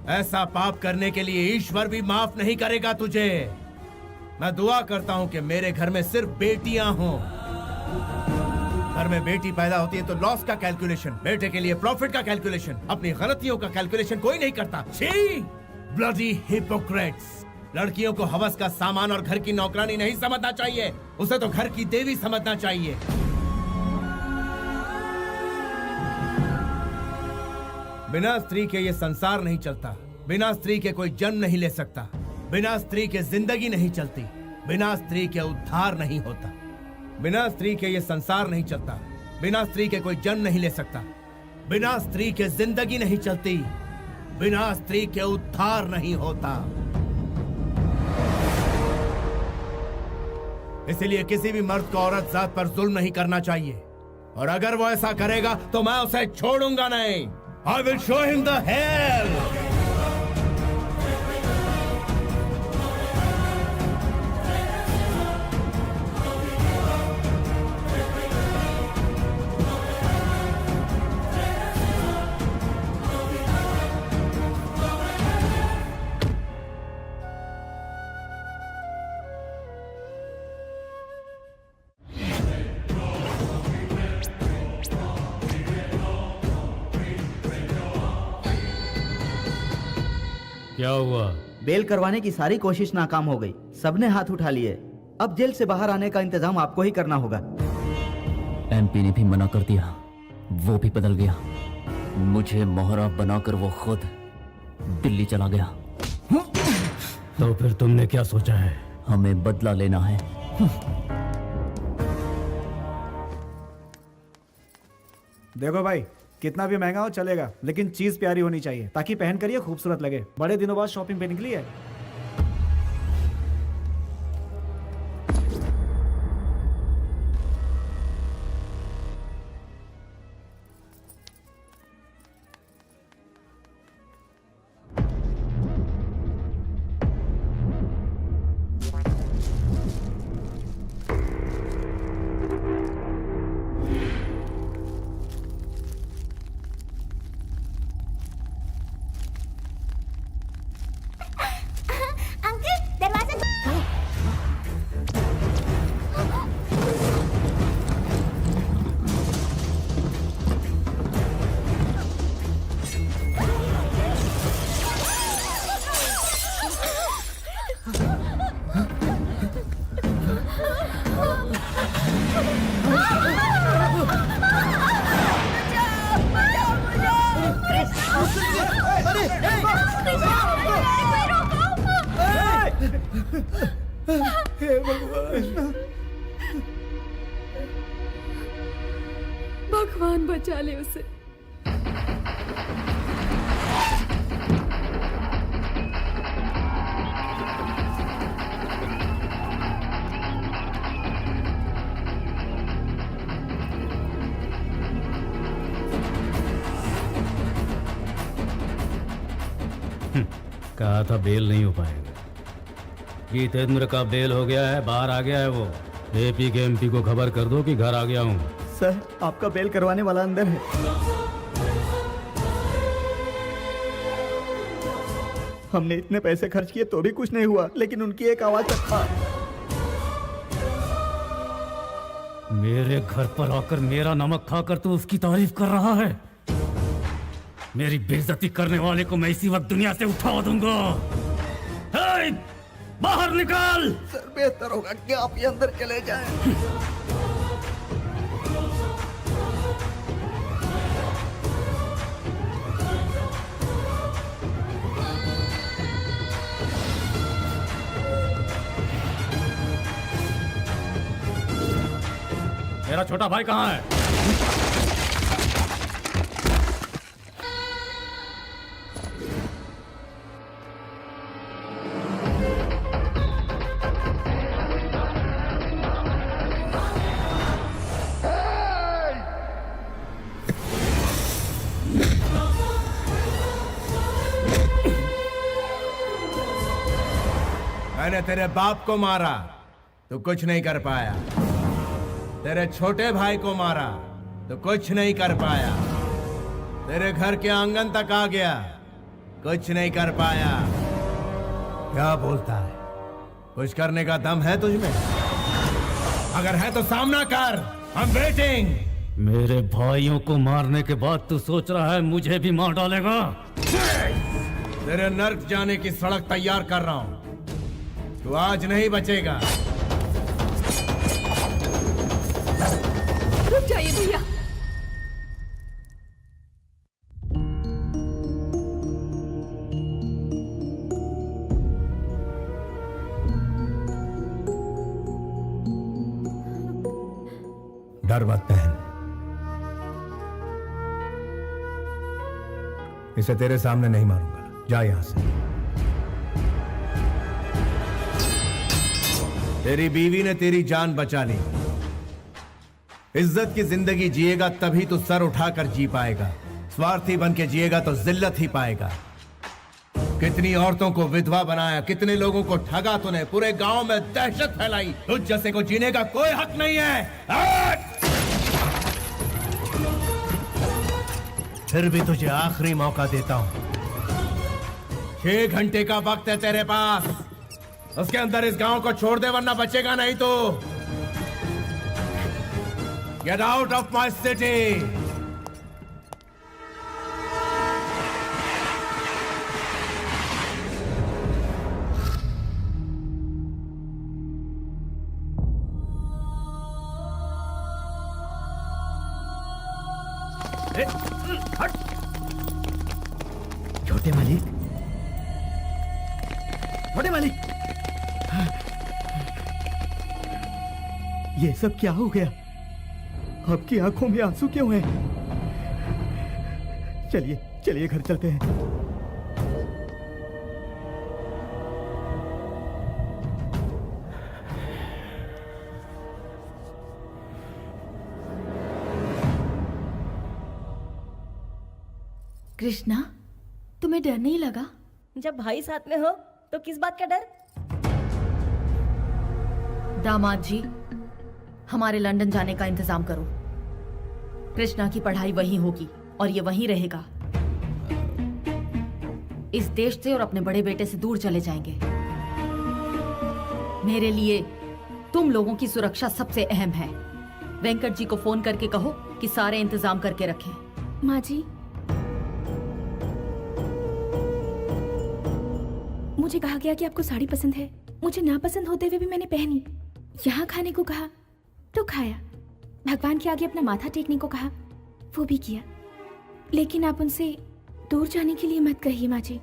ऐसा पाप करने के लिए ईश्वर भी माफ नहीं करेगा तुझे। मैं दुआ करता हूं कि मेरे घर में सिर्फ बेटियां हों। घर में बेटी पैदा होती है तो लॉस का कैलकुलेशन, बेटे के लिए प्रॉफिट का कैलकुलेशन, अपनी गलतियों का कैलकुलेशन कोई नहीं करता। छी! Bloody Hippocrates! लड़कियों को हवस का सामान और घर की नौकरानी नहीं समझना चाहिए, उसे तो घर की देवी समझना चाहिए। बिना स्त्री के ये संसार नहीं चलता, बिना स्त्री के कोई जन्म नहीं ले सकता, बिना स्त्री के जिंदगी नहीं चलती, बिना स्त्री के उद्धार नहीं होता। बिना स्त्री के ये संसार नहीं चलता, बिना स्त्री के कोई जन्म नहीं ले सकता, बिना स्त्री के जिंदगी नहीं चलती, बिना स्त्री के उद्धार नहीं होता। इसलिए किसी भी मर्द को औरत जात पर जुल्म नहीं करना चाहिए, और अगर वो ऐसा करेगा तो मैं उसे छोड़ूंगा नहीं। I will show him the hell! क्या हुआ? बेल करवाने की सारी कोशिश नाकाम हो गई, सबने हाथ उठा लिए। अब जेल से बाहर आने का इंतजाम आपको ही करना होगा। एमपी ने भी मना कर दिया। वो भी बदल गया। मुझे मोहरा बनाकर वो खुद दिल्ली चला गया। तो फिर तुमने क्या सोचा है? हमें बदला लेना है। देखो भाई, कितना भी महंगा हो चलेगा, लेकिन चीज प्यारी होनी चाहिए ताकि पहन कर ये खूबसूरत लगे। बड़े दिनों बाद शॉपिंग पे निकली है। अंकल दरवाजा भगवान बचा ले उसे। कहा था बेल नहीं हो पाएगा। जितेंद्र का बेल हो गया है, बाहर आ गया है वो। एपी के एमपी को खबर कर दो कि घर आ गया हूँ। सर, आपका बेल करवाने वाला अंदर है। हमने इतने पैसे खर्च किए तो भी कुछ नहीं हुआ, लेकिन उनकी एक आवाज तक था। मेरे घर पर आकर मेरा नमक खाकर तू उसकी तारीफ कर रहा है। मेरी बेइज्जती करने वाले को मैं इसी वक्त दुनिया से उठा दूंगा। हे, बाहर निकाल। सर, बेहतर होगा कि आप ये अंदर चले जाएं। मेरा छोटा भाई कहाँ है? मैंने तेरे बाप को मारा, तू कुछ नहीं कर पाया। तेरे छोटे भाई को मारा तो कुछ नहीं कर पाया। तेरे घर के आंगन तक आ गया, कुछ नहीं कर पाया। क्या बोलता है? कुछ करने का दम है तुझमें? अगर है तो सामना कर। I'm waiting। मेरे भाइयों को मारने के बाद तू सोच रहा है मुझे भी मार डालेगा? तेरे नर्क जाने की सड़क तैयार कर रहा हूं। तू आज नहीं बचेगा। रुक जाइए भैया। डर मत बहन, इसे तेरे सामने नहीं मारूंगा। जा यहां से। तेरी बीवी ने तेरी जान बचा ली। इज्जत की जिंदगी जिएगा तभी तो सर उठाकर जी पाएगा। स्वार्थी बन के जिएगा तो जिल्लत ही पाएगा। कितनी औरतों को विधवा बनाया, कितने लोगों को ठगा तूने। पूरे गांव में दहशत फैलाई। तुझ जैसे को जीने का कोई हक नहीं है। फिर भी तुझे आखिरी मौका देता हूं। 6 घंटे का वक्त है तेरे पास। उसके अंदर इस गांव को छोड़ दे, वरना बचेगा नहीं तो। Get out of my city. हट। छोटे मालिक, छोटे मालिक, ये सब क्या हो गया? आपकी आंखों में आंसू क्यों हैं? चलिए चलिए घर चलते हैं। कृष्णा, तुम्हें डर नहीं लगा? जब भाई साथ में हो तो किस बात का डर? दामाद जी, हमारे लंदन जाने का इंतजाम करो। कृष्णा की पढ़ाई वहीं होगी और ये वहीं रहेगा। इस देश से और अपने बड़े बेटे से दूर चले जाएंगे। मेरे लिए तुम लोगों की सुरक्षा सबसे अहम है। वेंकट जी को फोन करके कहो कि सारे इंतजाम करके रखें। माँ जी, मुझे कहा गया कि आपको साड़ी पसंद है। मुझे ना पसंद होते हुए भी मैंने पहनी। यहाँ खाने को कहा तो खाया। भगवान के आगे अपना माथा टेकने को कहा, वो भी किया। लेकिन आप उनसे दूर जाने के लिए मत कहिए माँ जी।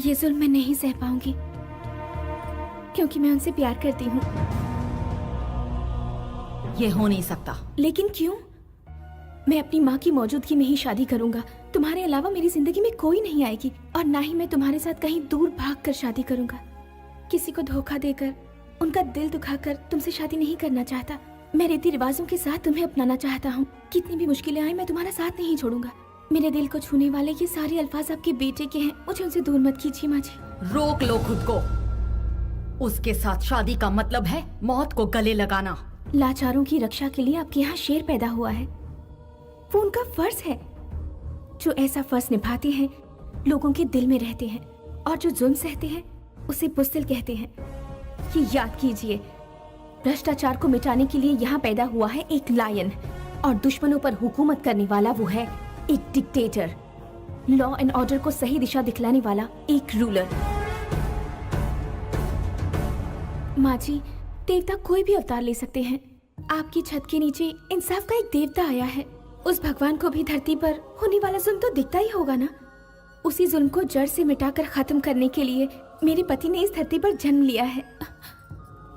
ये जुल्म मैं नहीं सह पाऊंगी, क्योंकि मैं उनसे प्यार करती हूँ। ये हो नहीं सकता। लेकिन क्यों? मैं अपनी माँ की मौजूदगी में ही शादी करूंगा। तुम्हारे अलावा मेरी जिंदगी में कोई नहीं आएगी, और ना ही मैं तुम्हारे साथ कहीं दूर भागकर शादी करूंगा। किसी को धोखा देकर, उनका दिल दुखाकर तुमसे शादी नहीं करना चाहता। मैं रीति रिवाजों के साथ तुम्हें अपनाना चाहता हूँ। कितनी भी मुश्किलें आए, मैं तुम्हारा साथ नहीं छोड़ूंगा। मेरे दिल को छूने वाले ये सारे अल्फाज आपके बेटे के हैं। मुझे उनसे दूर मत कीजिए माँ जी। रोक लो खुद को। उसके साथ शादी का मतलब है मौत को गले लगाना। लाचारों की रक्षा के लिए आपके यहाँ शेर पैदा हुआ है। वो उनका फर्ज है। जो ऐसा फर्ज निभाते हैं, लोगों के दिल में रहते हैं, और जो जुल्म सहते हैं उसे बुज़दिल कहते हैं। ये याद कीजिए, भ्रष्टाचार को मिटाने के लिए यहाँ पैदा हुआ है एक लायन, और दुश्मनों पर हुकूमत करने वाला वो है एक डिक्टेटर। लॉ एंड ऑर्डर को सही दिशा दिखलाने वाला एक रूलर। माँ जी, देवता कोई भी अवतार ले सकते हैं। आपकी छत के नीचे इंसाफ का एक देवता आया है। उस भगवान को भी धरती पर होने वाला जुल्म तो दिखता ही होगा ना। उसी जुल्म को जड़ से मिटाकर खत्म करने के लिए मेरे पति ने इस धरती पर जन्म लिया है।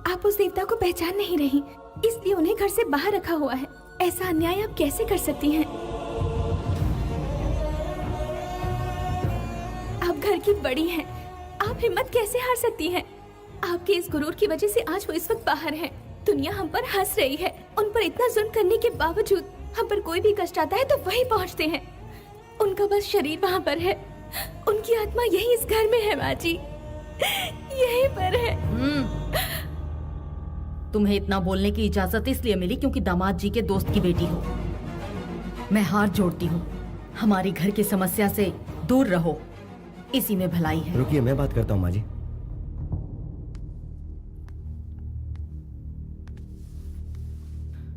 आप उस देवता को पहचान नहीं रही, इसलिए उन्हें घर से बाहर रखा हुआ है। ऐसा अन्याय आप कैसे कर सकती हैं? आप घर की बड़ी हैं, आप हिम्मत कैसे हार सकती हैं? आपके इस गुरूर की वजह से आज वो इस वक्त बाहर हैं। दुनिया हम पर हंस रही है। उन पर इतना जुल्म करने के बावजूद हम पर कोई भी कष्ट आता है तो वही पहुंचते हैं। उनका बस शरीर वहाँ पर है, उनकी आत्मा यही इस घर में है माँ जी, यहीं पर है। तुम्हें इतना बोलने की इजाजत इसलिए मिली क्योंकि दामाद जी के दोस्त की बेटी हो। मैं हाथ जोड़ती हूँ, हमारी घर की समस्या से दूर रहो, इसी में भलाई है। रुकिए, मैं बात करता हूँ माँ जी।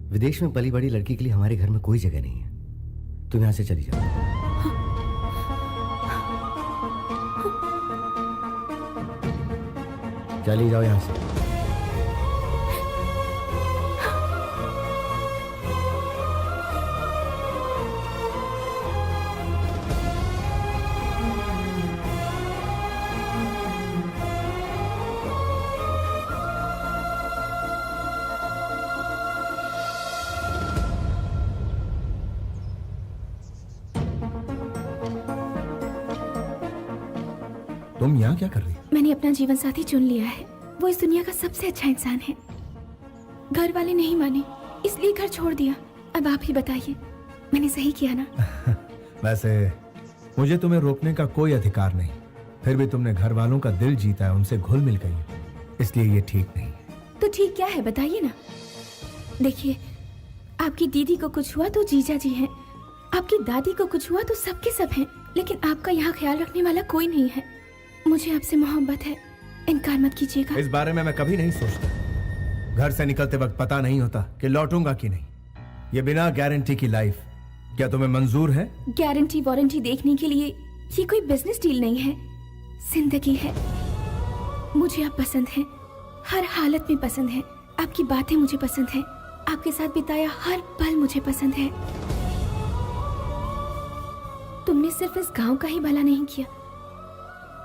विदेश में पली बड़ी लड़की के लिए हमारे घर में कोई जगह नहीं है। तुम यहाँ से चली जाओ। चली जाओ यहाँ से। तुम यहाँ क्या कर रही हो? मैंने अपना जीवन साथी चुन लिया है। वो इस दुनिया का सबसे अच्छा इंसान है। घर वाले नहीं माने, इसलिए घर छोड़ दिया। अब आप ही बताइए, मैंने सही किया ना? वैसे मुझे तुम्हें रोकने का कोई अधिकार नहीं, फिर भी तुमने घर वालों का दिल जीता है, उनसे घुल मिल गई, इसलिए ये ठीक नहीं। तो ठीक क्या है बताइए ना। देखिए, आपकी दीदी को कुछ हुआ तो जीजा जी हैं, आपकी दादी को कुछ हुआ तो सबके सब हैं, लेकिन आपका यहाँ ख्याल रखने वाला कोई नहीं है। मुझे आपसे मोहब्बत है, इनकार मत कीजिएगा। इस बारे में मैं कभी नहीं सोचता। घर से निकलते वक्त पता नहीं होता कि लौटूंगा कि नहीं। ये बिना गारंटी की लाइफ क्या तुम्हें मंजूर है? गारंटी वारंटी देखने के लिए ये कोई बिजनेस डील नहीं है, जिंदगी है। मुझे आप पसंद हैं, हर हालत में पसंद है। आपकी बातें मुझे पसंद है, आपके साथ बिताया हर पल मुझे पसंद है। तुमने सिर्फ इस गांव का ही भला नहीं किया,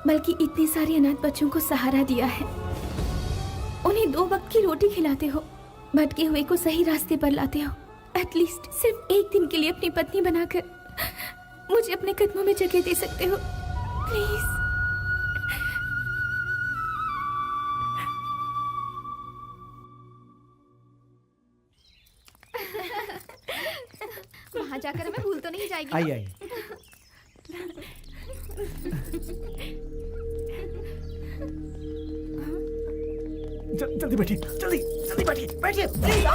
बल्कि इतने सारे अनाथ बच्चों को सहारा दिया है। उन्हें 2 वक्त की रोटी खिलाते हो, भटके हुए को सही रास्ते पर लाते हो। एटलीस्ट सिर्फ एक दिन के लिए अपनी पत्नी बनाकर मुझे अपने कदमों में जगह दे सकते हो, प्लीज। वहाँ जाकर हमें भूल तो नहीं जाएगी? आइए आइए। जल्दी बैठिए, जल्दी जल्दी बैठिए, बैठिए प्लीज।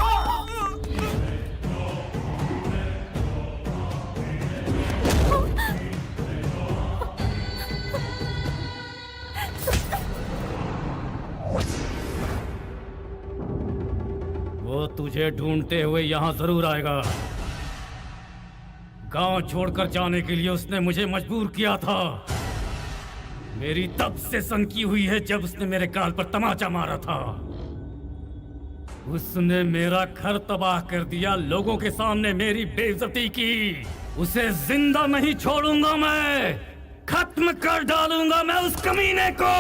वो तुझे ढूंढते हुए यहाँ जरूर आएगा। गांव छोड़कर जाने के लिए उसने मुझे मजबूर किया था। मेरी तब से सनकी हुई है जब उसने मेरे गाल पर तमाचा मारा था। उसने मेरा घर तबाह कर दिया, लोगों के सामने मेरी बेइज्जती की। उसे जिंदा नहीं छोड़ूंगा मैं, खत्म कर डालूंगा मैं उस कमीने को।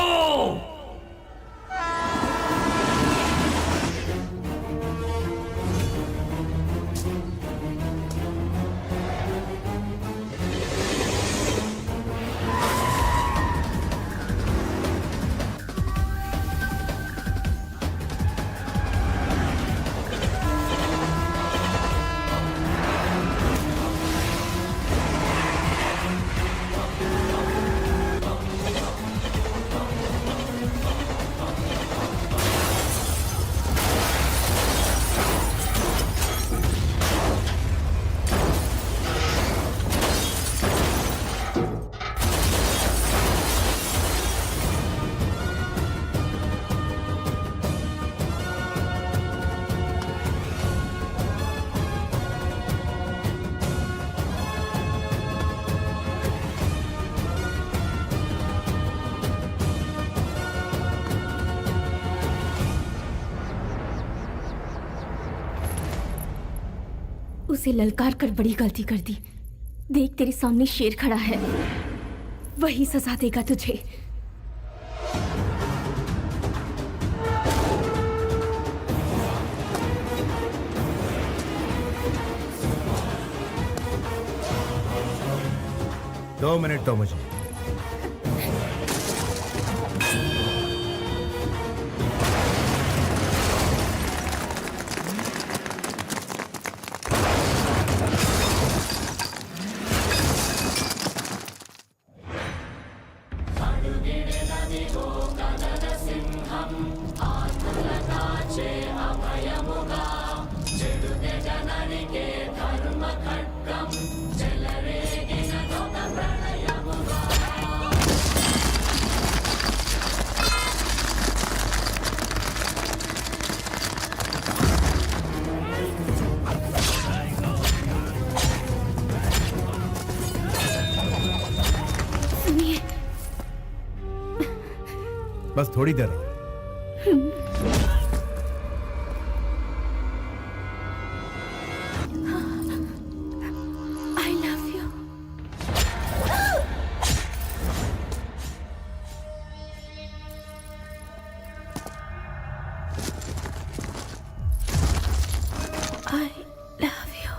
उसे ललकार कर बड़ी गलती कर दी। देख, तेरे सामने शेर खड़ा है, वही सजा देगा तुझे। दो मिनट दो मुझे। बस थोड़ी देर और। I love you. I love you.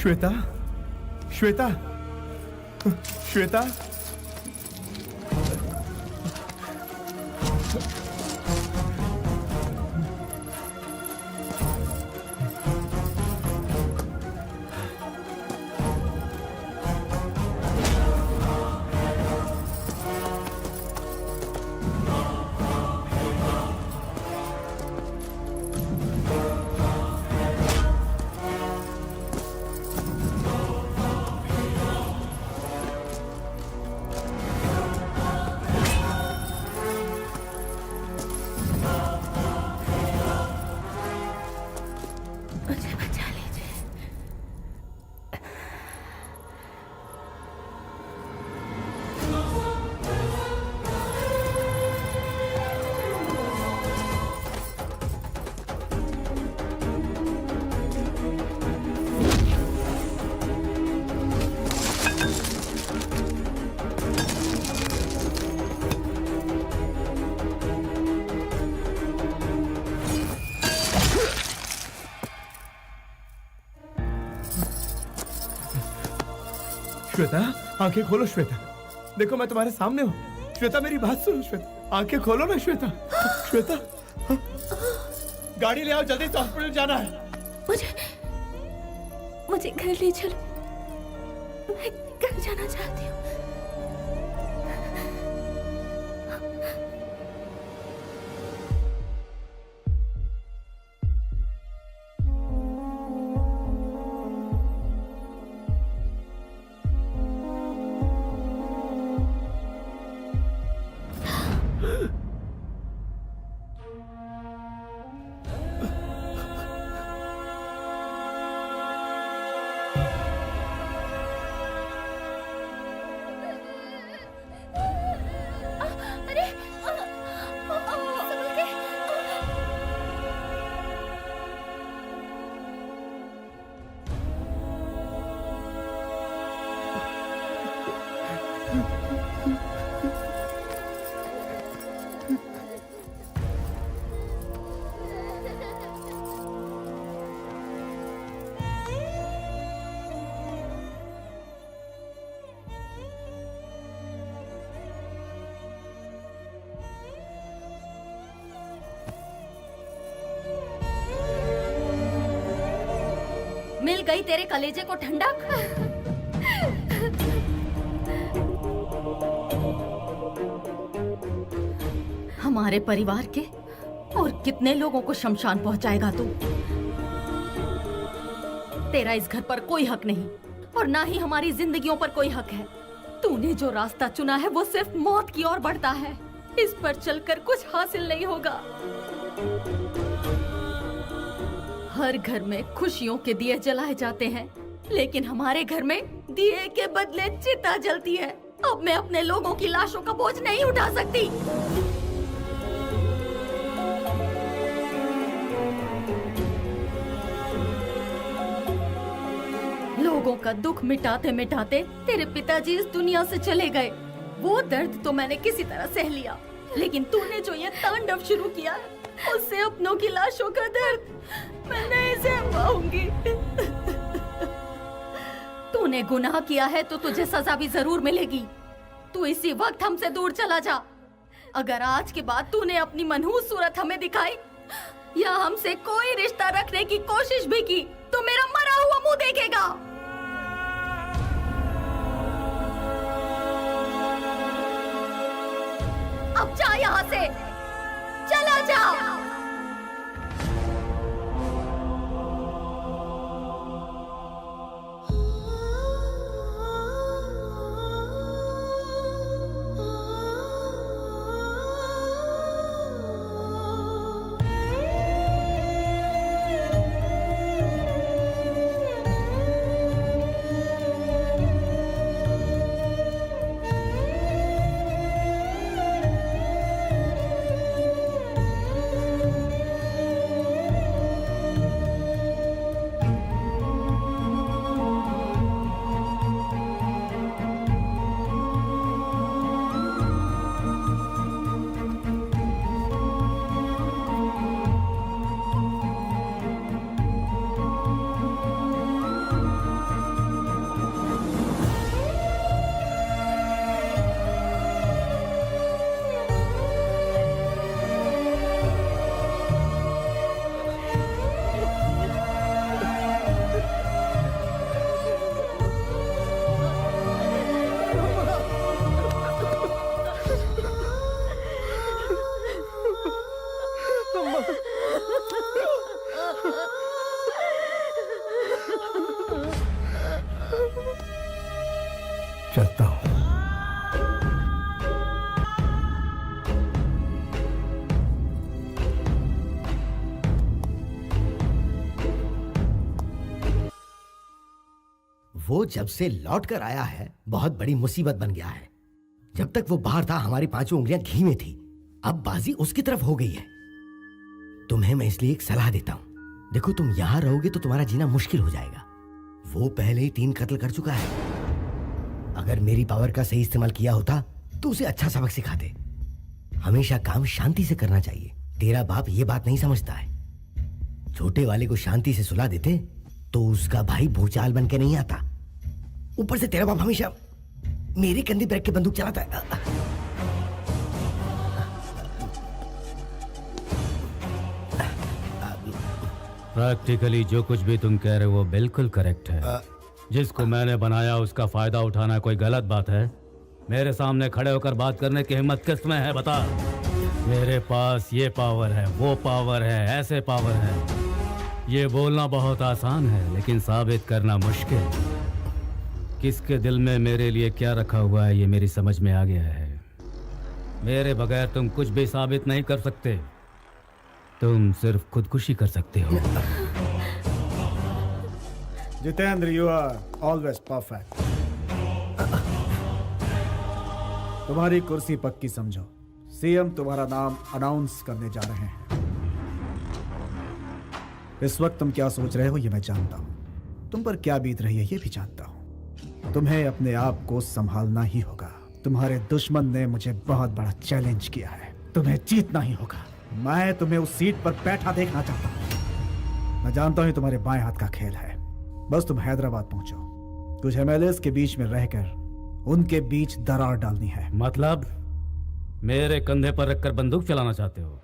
Shweta, Shweta, Shweta, Shweta, आंखें खोलो श्वेता। देखो मैं तुम्हारे सामने हूँ। श्वेता मेरी बात सुनो श्वेता, आंखें खोलो ना श्वेता। श्वेता, गाड़ी ले आओ, जल्दी से हॉस्पिटल जाना है। मुझे घर ले चलो, मैं घर जाना चाहती हूँ। मिल गई तेरे कलेजे को ठंडक। हमारे परिवार के और कितने लोगों को शमशान पहुंचाएगा तू? तेरा इस घर पर कोई हक नहीं और ना ही हमारी जिंदगियों पर कोई हक है। तूने जो रास्ता चुना है वो सिर्फ मौत की ओर बढ़ता है। इस पर चलकर कुछ हासिल नहीं होगा। हर घर में खुशियों के दिए जलाए जाते हैं, लेकिन हमारे घर में दिए के बदले चिता जलती है। अब मैं अपने लोगों की लाशों का बोझ नहीं उठा सकती। लोगों का दुख मिटाते मिटाते तेरे पिताजी इस दुनिया से चले गए। वो दर्द तो मैंने किसी तरह सह लिया, लेकिन तूने जो ये तांडव शुरू किया, उससे अपनों की लाशों का दर्द मैं नहीं सह पाऊंगी। तूने गुनाह किया है तो तुझे सजा भी जरूर मिलेगी। तू इसी वक्त हमसे दूर चला जा। अगर आज के बाद तूने अपनी मनहूस सूरत हमें दिखाई या हमसे कोई रिश्ता रखने की कोशिश भी की तो मेरा मरा हुआ मुंह देखेगा। अब जा यहाँ से, चला जा। चलता हूं। वो जब से लौट कर आया है बहुत बड़ी मुसीबत बन गया है। जब तक वो बाहर था हमारी पांचों उंगलियां घी में थी, अब बाजी उसकी तरफ हो गई है। तुम्हें मैं इसलिए एक सलाह देता हूं। देखो, तुम यहां रहोगे तो तुम्हारा जीना मुश्किल हो जाएगा। वो पहले ही 3 कत्ल कर चुका है। अगर मेरी पावर का सही इस्तेमाल किया होता तो उसे अच्छा सबक सिखाते। हमेशा काम शांति से करना चाहिए। तेरा बाप ये बात नहीं समझता है। छोटे वाले को शांति से सुला देते तो उसका भाई भूचाल बन के नहीं आता। ऊपर से तेरा बाप हमेशा मेरे कंधे पर रख के बंदूक चलाता है। प्रैक्टिकली जो कुछ भी तुम कह रहे हो वो बिल्कुल करेक्ट है। जिसको मैंने बनाया उसका फायदा उठाना कोई गलत बात है? मेरे सामने खड़े होकर बात करने की हिम्मत किसमें है बता। मेरे पास ये पावर है, वो पावर है, ऐसे पावर है। ये बोलना बहुत आसान है लेकिन साबित करना मुश्किल। किसके दिल में मेरे लिए क्या रखा हुआ है ये मेरी समझ में आ गया है। मेरे बगैर तुम कुछ भी साबित नहीं कर सकते। तुम सिर्फ खुदकुशी कर सकते हो। Jitendra, you are always perfect. तुम्हारी कुर्सी पक्की समझो। सीएम तुम्हारा नाम अनाउंस करने जा रहे हैं। इस वक्त तुम क्या सोच रहे हो ये मैं जानता हूं। तुम पर क्या बीत रही है ये भी जानता हूं। तुम्हें अपने आप को संभालना ही होगा। तुम्हारे दुश्मन ने मुझे बहुत बड़ा चैलेंज किया है। तुम्हें जीतना ही होगा। मैं तुम्हें उस सीट पर बैठा देखना चाहता हूं। मैं जानता हूं तुम्हारे बाएं हाथ का खेल है। बस तुम हैदराबाद पहुंचो। कुछ एमएलएस के बीच में रहकर उनके बीच दरार डालनी है। मतलब मेरे कंधे पर रखकर बंदूक चलाना चाहते हो?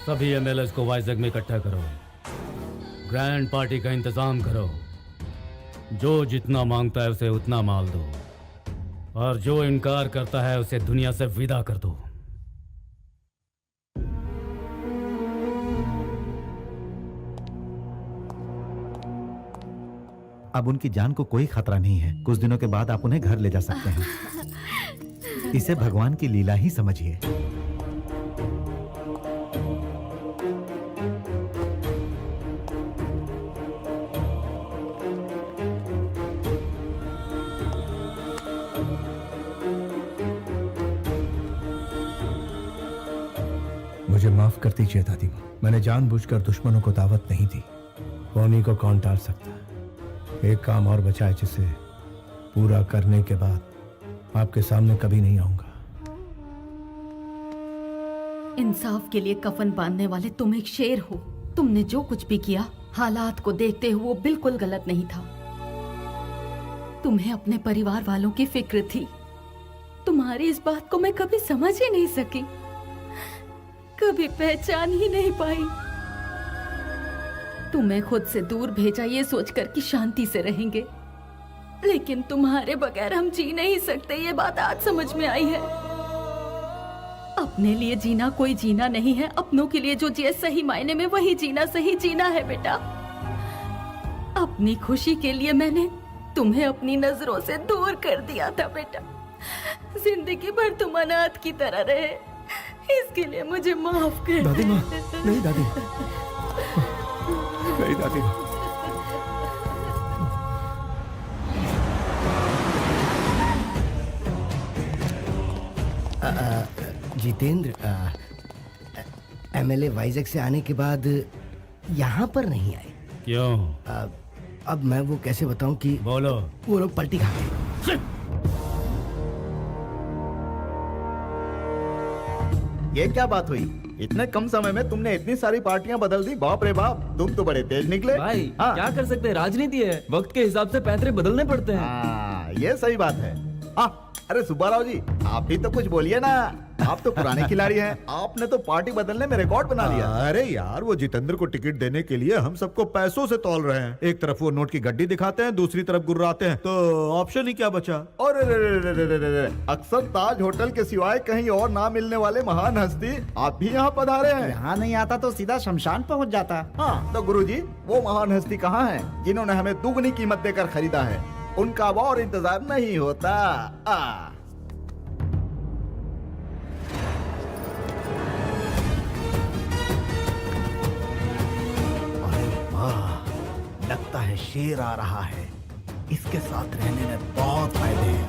सभी एमएलएस को वाइजैग में इकट्ठा करो। ग्रैंड पार्टी का इंतजाम करो। जो जितना मांगता है उसे उतना माल दो और जो इनकार करता है उसे दुनिया से विदा कर दो। अब उनकी जान को कोई खतरा नहीं है। कुछ दिनों के बाद आप उन्हें घर ले जा सकते हैं। इसे भगवान की लीला ही समझिए। मुझे माफ कर दीजिए दादी माँ। मैंने जानबूझकर दुश्मनों को दावत नहीं दी। कौमी को कौन टाल सकता है? एक काम और बचा है जिसे पूरा करने के बाद आपके सामने कभी नहीं आऊंगा। इंसाफ के लिए कफन बांधने वाले तुम एक शेर हो। तुमने जो कुछ भी किया हालात को देखते हुए वो बिल्कुल गलत नहीं था। तुम्हें अपने परिवार वालों की फिक्र थी। तुम्हारी इस बात को मैं कभी समझ ही नहीं सकी, कभी पहचान ही नहीं पाई। तुम्हें खुद से दूर भेजा ये सोचकर कि शांति से रहेंगे, लेकिन तुम्हारे बगैर हम जी नहीं सकते ये बात आज समझ में आई है। अपने लिए जीना कोई जीना नहीं है, अपनों के लिए जो जिए सही मायने में वही जीना सही जीना है बेटा। अपनी खुशी के लिए मैंने तुम्हें अपनी नजरों से दूर कर दिया था बेटा। जिंदगी भर तुम अनाथ की तरह रहे, इसके लिए मुझे माफ कर। दादी माँ, नहीं दादी, नहीं दादी माँ। जितेंद्र, एमएलए वाइजैग से आने के बाद यहाँ पर नहीं आए। क्यों? अब मैं वो कैसे बताऊं कि बोलो। वो लोग पलटी खा गए। ये क्या बात हुई? इतने कम समय में तुमने इतनी सारी पार्टियां बदल दी। बाप रे बाप, तुम तो बड़े तेज निकले। भाई क्या कर सकते हैं, राजनीति है, वक्त के हिसाब से पैतरे बदलने पड़ते हैं। ये सही बात है। अरे सुब्बाराव जी, आप भी तो कुछ बोलिए ना। आप तो पुराने खिलाड़ी हैं, आपने तो पार्टी बदलने में रिकॉर्ड बना लिया। अरे यार, वो जितेंद्र को टिकट देने के लिए हम सबको पैसों से तौल रहे हैं। एक तरफ वो नोट की गड्डी दिखाते हैं, दूसरी तरफ गुर्राते हैं, तो ऑप्शन ही क्या बचा? और अक्सर ताज होटल के सिवाय कहीं और ना मिलने वाले महान हस्ती आप भी यहाँ पधारे हैं। यहाँ नहीं आता तो सीधा शमशान पहुँच जाता। हाँ, तो गुरुजी, वो महान हस्ती कहाँ है जिन्होंने हमें दुगनी कीमत देकर खरीदा है? उनका अब और इंतजार नहीं होता। लगता है शेर आ रहा है। इसके साथ रहने में बहुत फायदे हैं।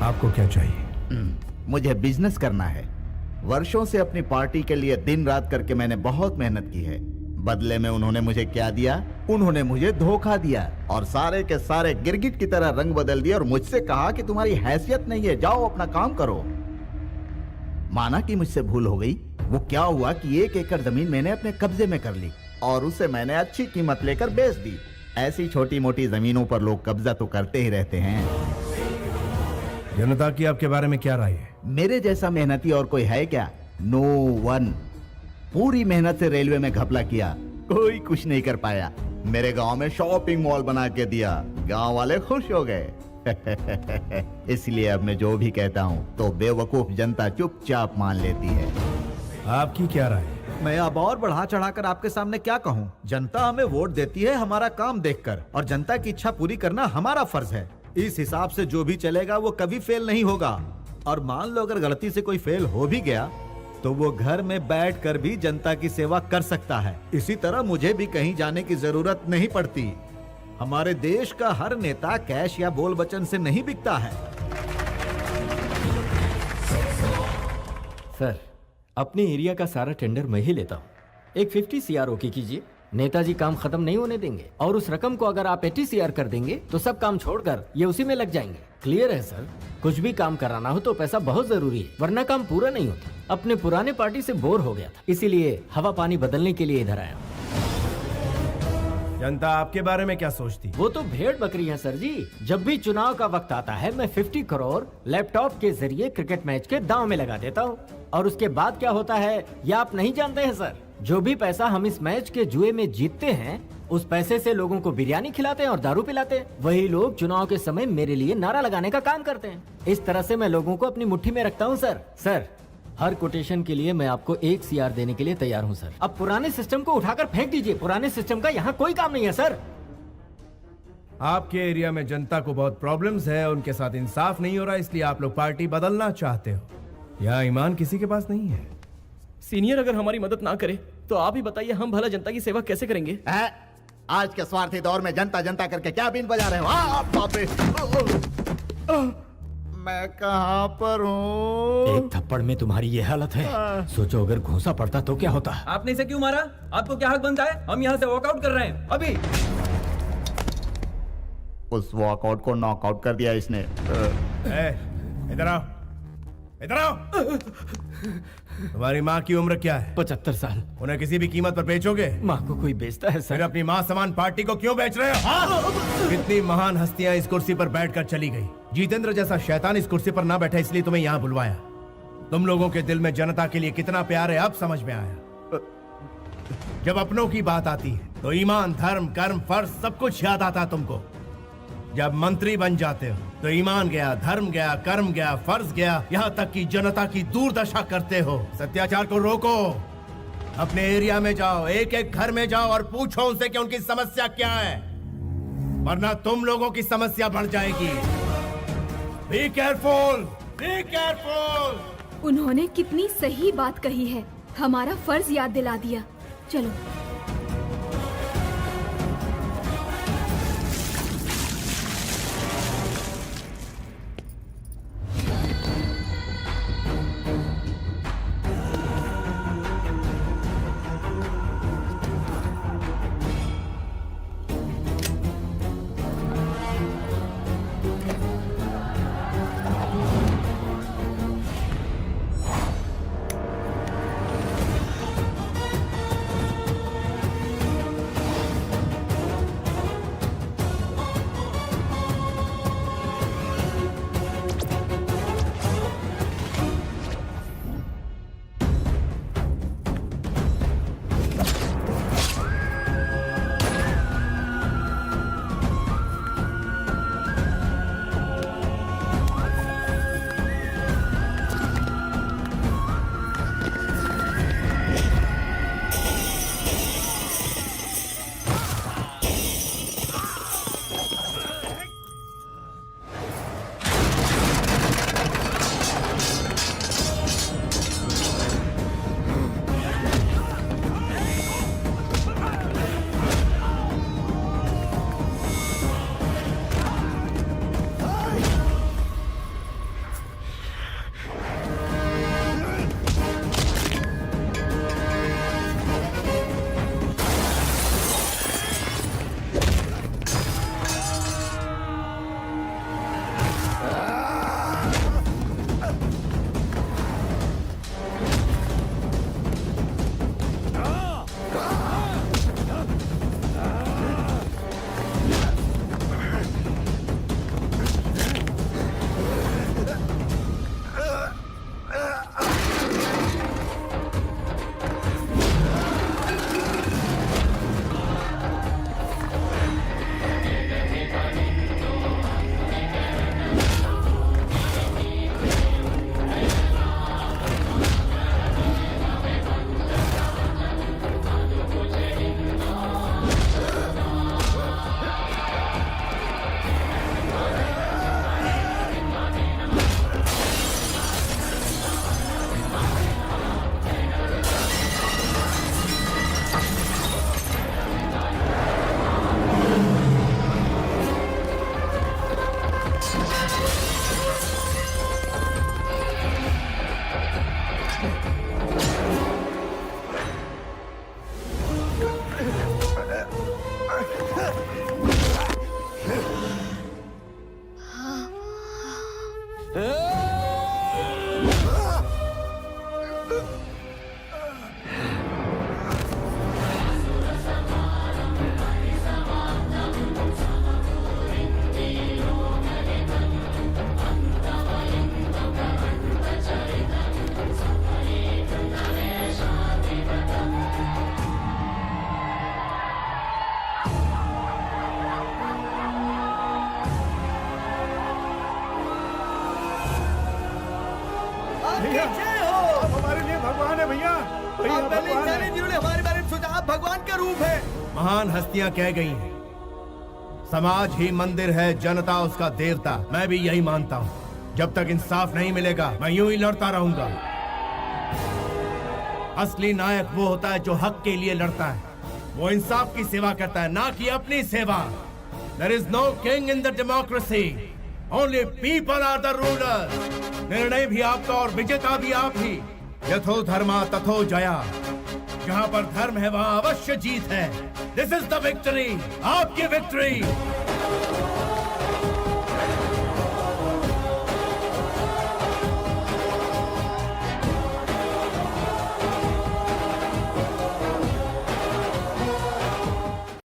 आपको क्या चाहिए? मुझे बिजनेस करना है। वर्षों से अपनी पार्टी के लिए दिन रात करके मैंने बहुत मेहनत की है। बदले में उन्होंने मुझे क्या दिया? उन्होंने मुझे धोखा दिया और सारे के सारे गिरगिट की तरह रंग बदल दिया और मुझसे कहा कि तुम्हारी हैसियत नहीं है, जाओ अपना काम करो। माना कि मुझसे भूल हो गई। वो क्या हुआ कि 1 एकड़ जमीन मैंने अपने कब्जे में कर ली और उसे मैंने अच्छी कीमत लेकर बेच दी। ऐसी छोटी मोटी जमीनों पर लोग कब्जा तो करते ही रहते हैं। जनता की आपके बारे में क्या राय है? मेरे जैसा मेहनती और कोई है क्या? No one. पूरी मेहनत से रेलवे में घपला किया, कोई कुछ नहीं कर पाया। मेरे गांव में शॉपिंग मॉल बना के दिया, गांव वाले खुश हो गए। इसलिए अब मैं जो भी कहता हूँ तो बेवकूफ जनता चुपचाप मान लेती है। आपकी क्या राय? मैं अब और बढ़ा चढ़ाकर आपके सामने क्या कहूँ? जनता हमें वोट देती है हमारा काम देखकर, और जनता की इच्छा पूरी करना हमारा फर्ज है। इस हिसाब से जो भी चलेगा वो कभी फेल नहीं होगा। और मान लो अगर गलती से कोई फेल हो भी गया तो वो घर में बैठकर भी जनता की सेवा कर सकता है। इसी तरह मुझे भी कहीं जाने की जरूरत नहीं पड़ती। हमारे देश का हर नेता कैश या बोल वचन से नहीं बिकता है। सर, अपने एरिया का सारा टेंडर मैं ही लेता हूँ। एक 50 CR ओके कीजिए। नेताजी काम खत्म नहीं होने देंगे, और उस रकम को अगर आप 80 CR कर देंगे तो सब काम छोड़कर ये उसी में लग जाएंगे। क्लियर है सर? कुछ भी काम कराना हो तो पैसा बहुत जरूरी है, वरना काम पूरा नहीं होता। अपने पुराने पार्टी से बोर हो गया था, इसीलिए हवा पानी बदलने के लिए इधर आया। जनता आपके बारे में क्या सोचती? वो तो भेड़ बकरी है सर जी। जब भी चुनाव का वक्त आता है मैं 50 करोड़ लैपटॉप के जरिए क्रिकेट मैच के दांव में लगा देता हूँ, और उसके बाद क्या होता है ये आप नहीं जानते हैं सर। जो भी पैसा हम इस मैच के जुए में जीतते हैं उस पैसे से लोगों को बिरयानी खिलाते हैं और दारू पिलाते हैं। वही लोग चुनाव के समय मेरे लिए नारा लगाने का काम करते हैं। इस तरह से मैं लोगों को अपनी मुट्ठी में रखता हूँ सर। सर, हर कोटेशन के लिए मैं आपको 1 CR देने के लिए तैयार हूँ सर। अब पुराने सिस्टम को उठाकर फेंक दीजिए, पुराने सिस्टम का यहाँ कोई काम नहीं है सर। आपके एरिया में जनता को बहुत प्रॉब्लम्स है, उनके साथ इंसाफ नहीं हो रहा, इसलिए आप लोग पार्टी बदलना चाहते हो। यहाँ ईमान किसी के पास नहीं है। सीनियर अगर हमारी मदद ना करे तो आप ही बताइए हम भला जनता की सेवा कैसे करेंगे? आज के स्वार्थी दौर में जनता जनता करके क्या बीन बजा रहे हो? बाप रे! मैं कहाँ पर हूँ? एक थप्पड़ में तुम्हारी ये हालत है, सोचो अगर घूंसा पड़ता तो क्या होता। आपने इसे क्यों मारा? आपको क्या हक बनता है? हम यहाँ से वॉकआउट कर रहे हैं अभी। उस वॉकआउट को नॉकआउट कर दिया इसने। इधर आओ, इधर आओ। तुम्हारी माँ की उम्र क्या है? 75 साल। उन्हें किसी भी कीमत पर बेचोगे? माँ को कोई बेचता है सर? फिर अपनी माँ समान पार्टी को क्यों बेच रहे हो? कितनी महान हस्तियां इस कुर्सी पर बैठकर चली गई। जितेंद्र जैसा शैतान इस कुर्सी पर ना बैठा, इसलिए तुम्हें यहाँ बुलवाया। तुम लोगों के दिल में जनता के लिए कितना प्यार है अब समझ में आया। जब अपनों की बात आती है तो ईमान, धर्म, कर्म, फर्ज सब कुछ याद आता है तुमको। जब मंत्री बन जाते हो तो ईमान गया, धर्म गया, कर्म गया, फर्ज गया, यहाँ तक कि जनता की दुर्दशा करते हो। सत्याचार को रोको। अपने एरिया में जाओ, एक एक घर में जाओ और पूछो उनसे कि उनकी समस्या क्या है, वरना तुम लोगों की समस्या बढ़ जाएगी। Be careful, be careful. उन्होंने कितनी सही बात कही है, हमारा फर्ज याद दिला दिया। चलो। हमारे लिए भगवान है भैया। हमारे बारे में सोचा, आप भगवान का रूप है। महान हस्तियां कह गई हैं, समाज ही मंदिर है, जनता उसका देवता। मैं भी यही मानता हूँ। जब तक इंसाफ नहीं मिलेगा मैं यूं ही लड़ता रहूंगा। असली नायक वो होता है जो हक के लिए लड़ता है, वो इंसाफ की सेवा करता है, ना कि अपनी सेवा। There is no king in the democracy. Only people are the rulers. निर्णय भी आपका और विजेता भी आप ही। यथो धर्मा तथो जया। जहाँ पर धर्म है वहाँ अवश्य जीत है। This is the victory. आपकी विक्ट्री।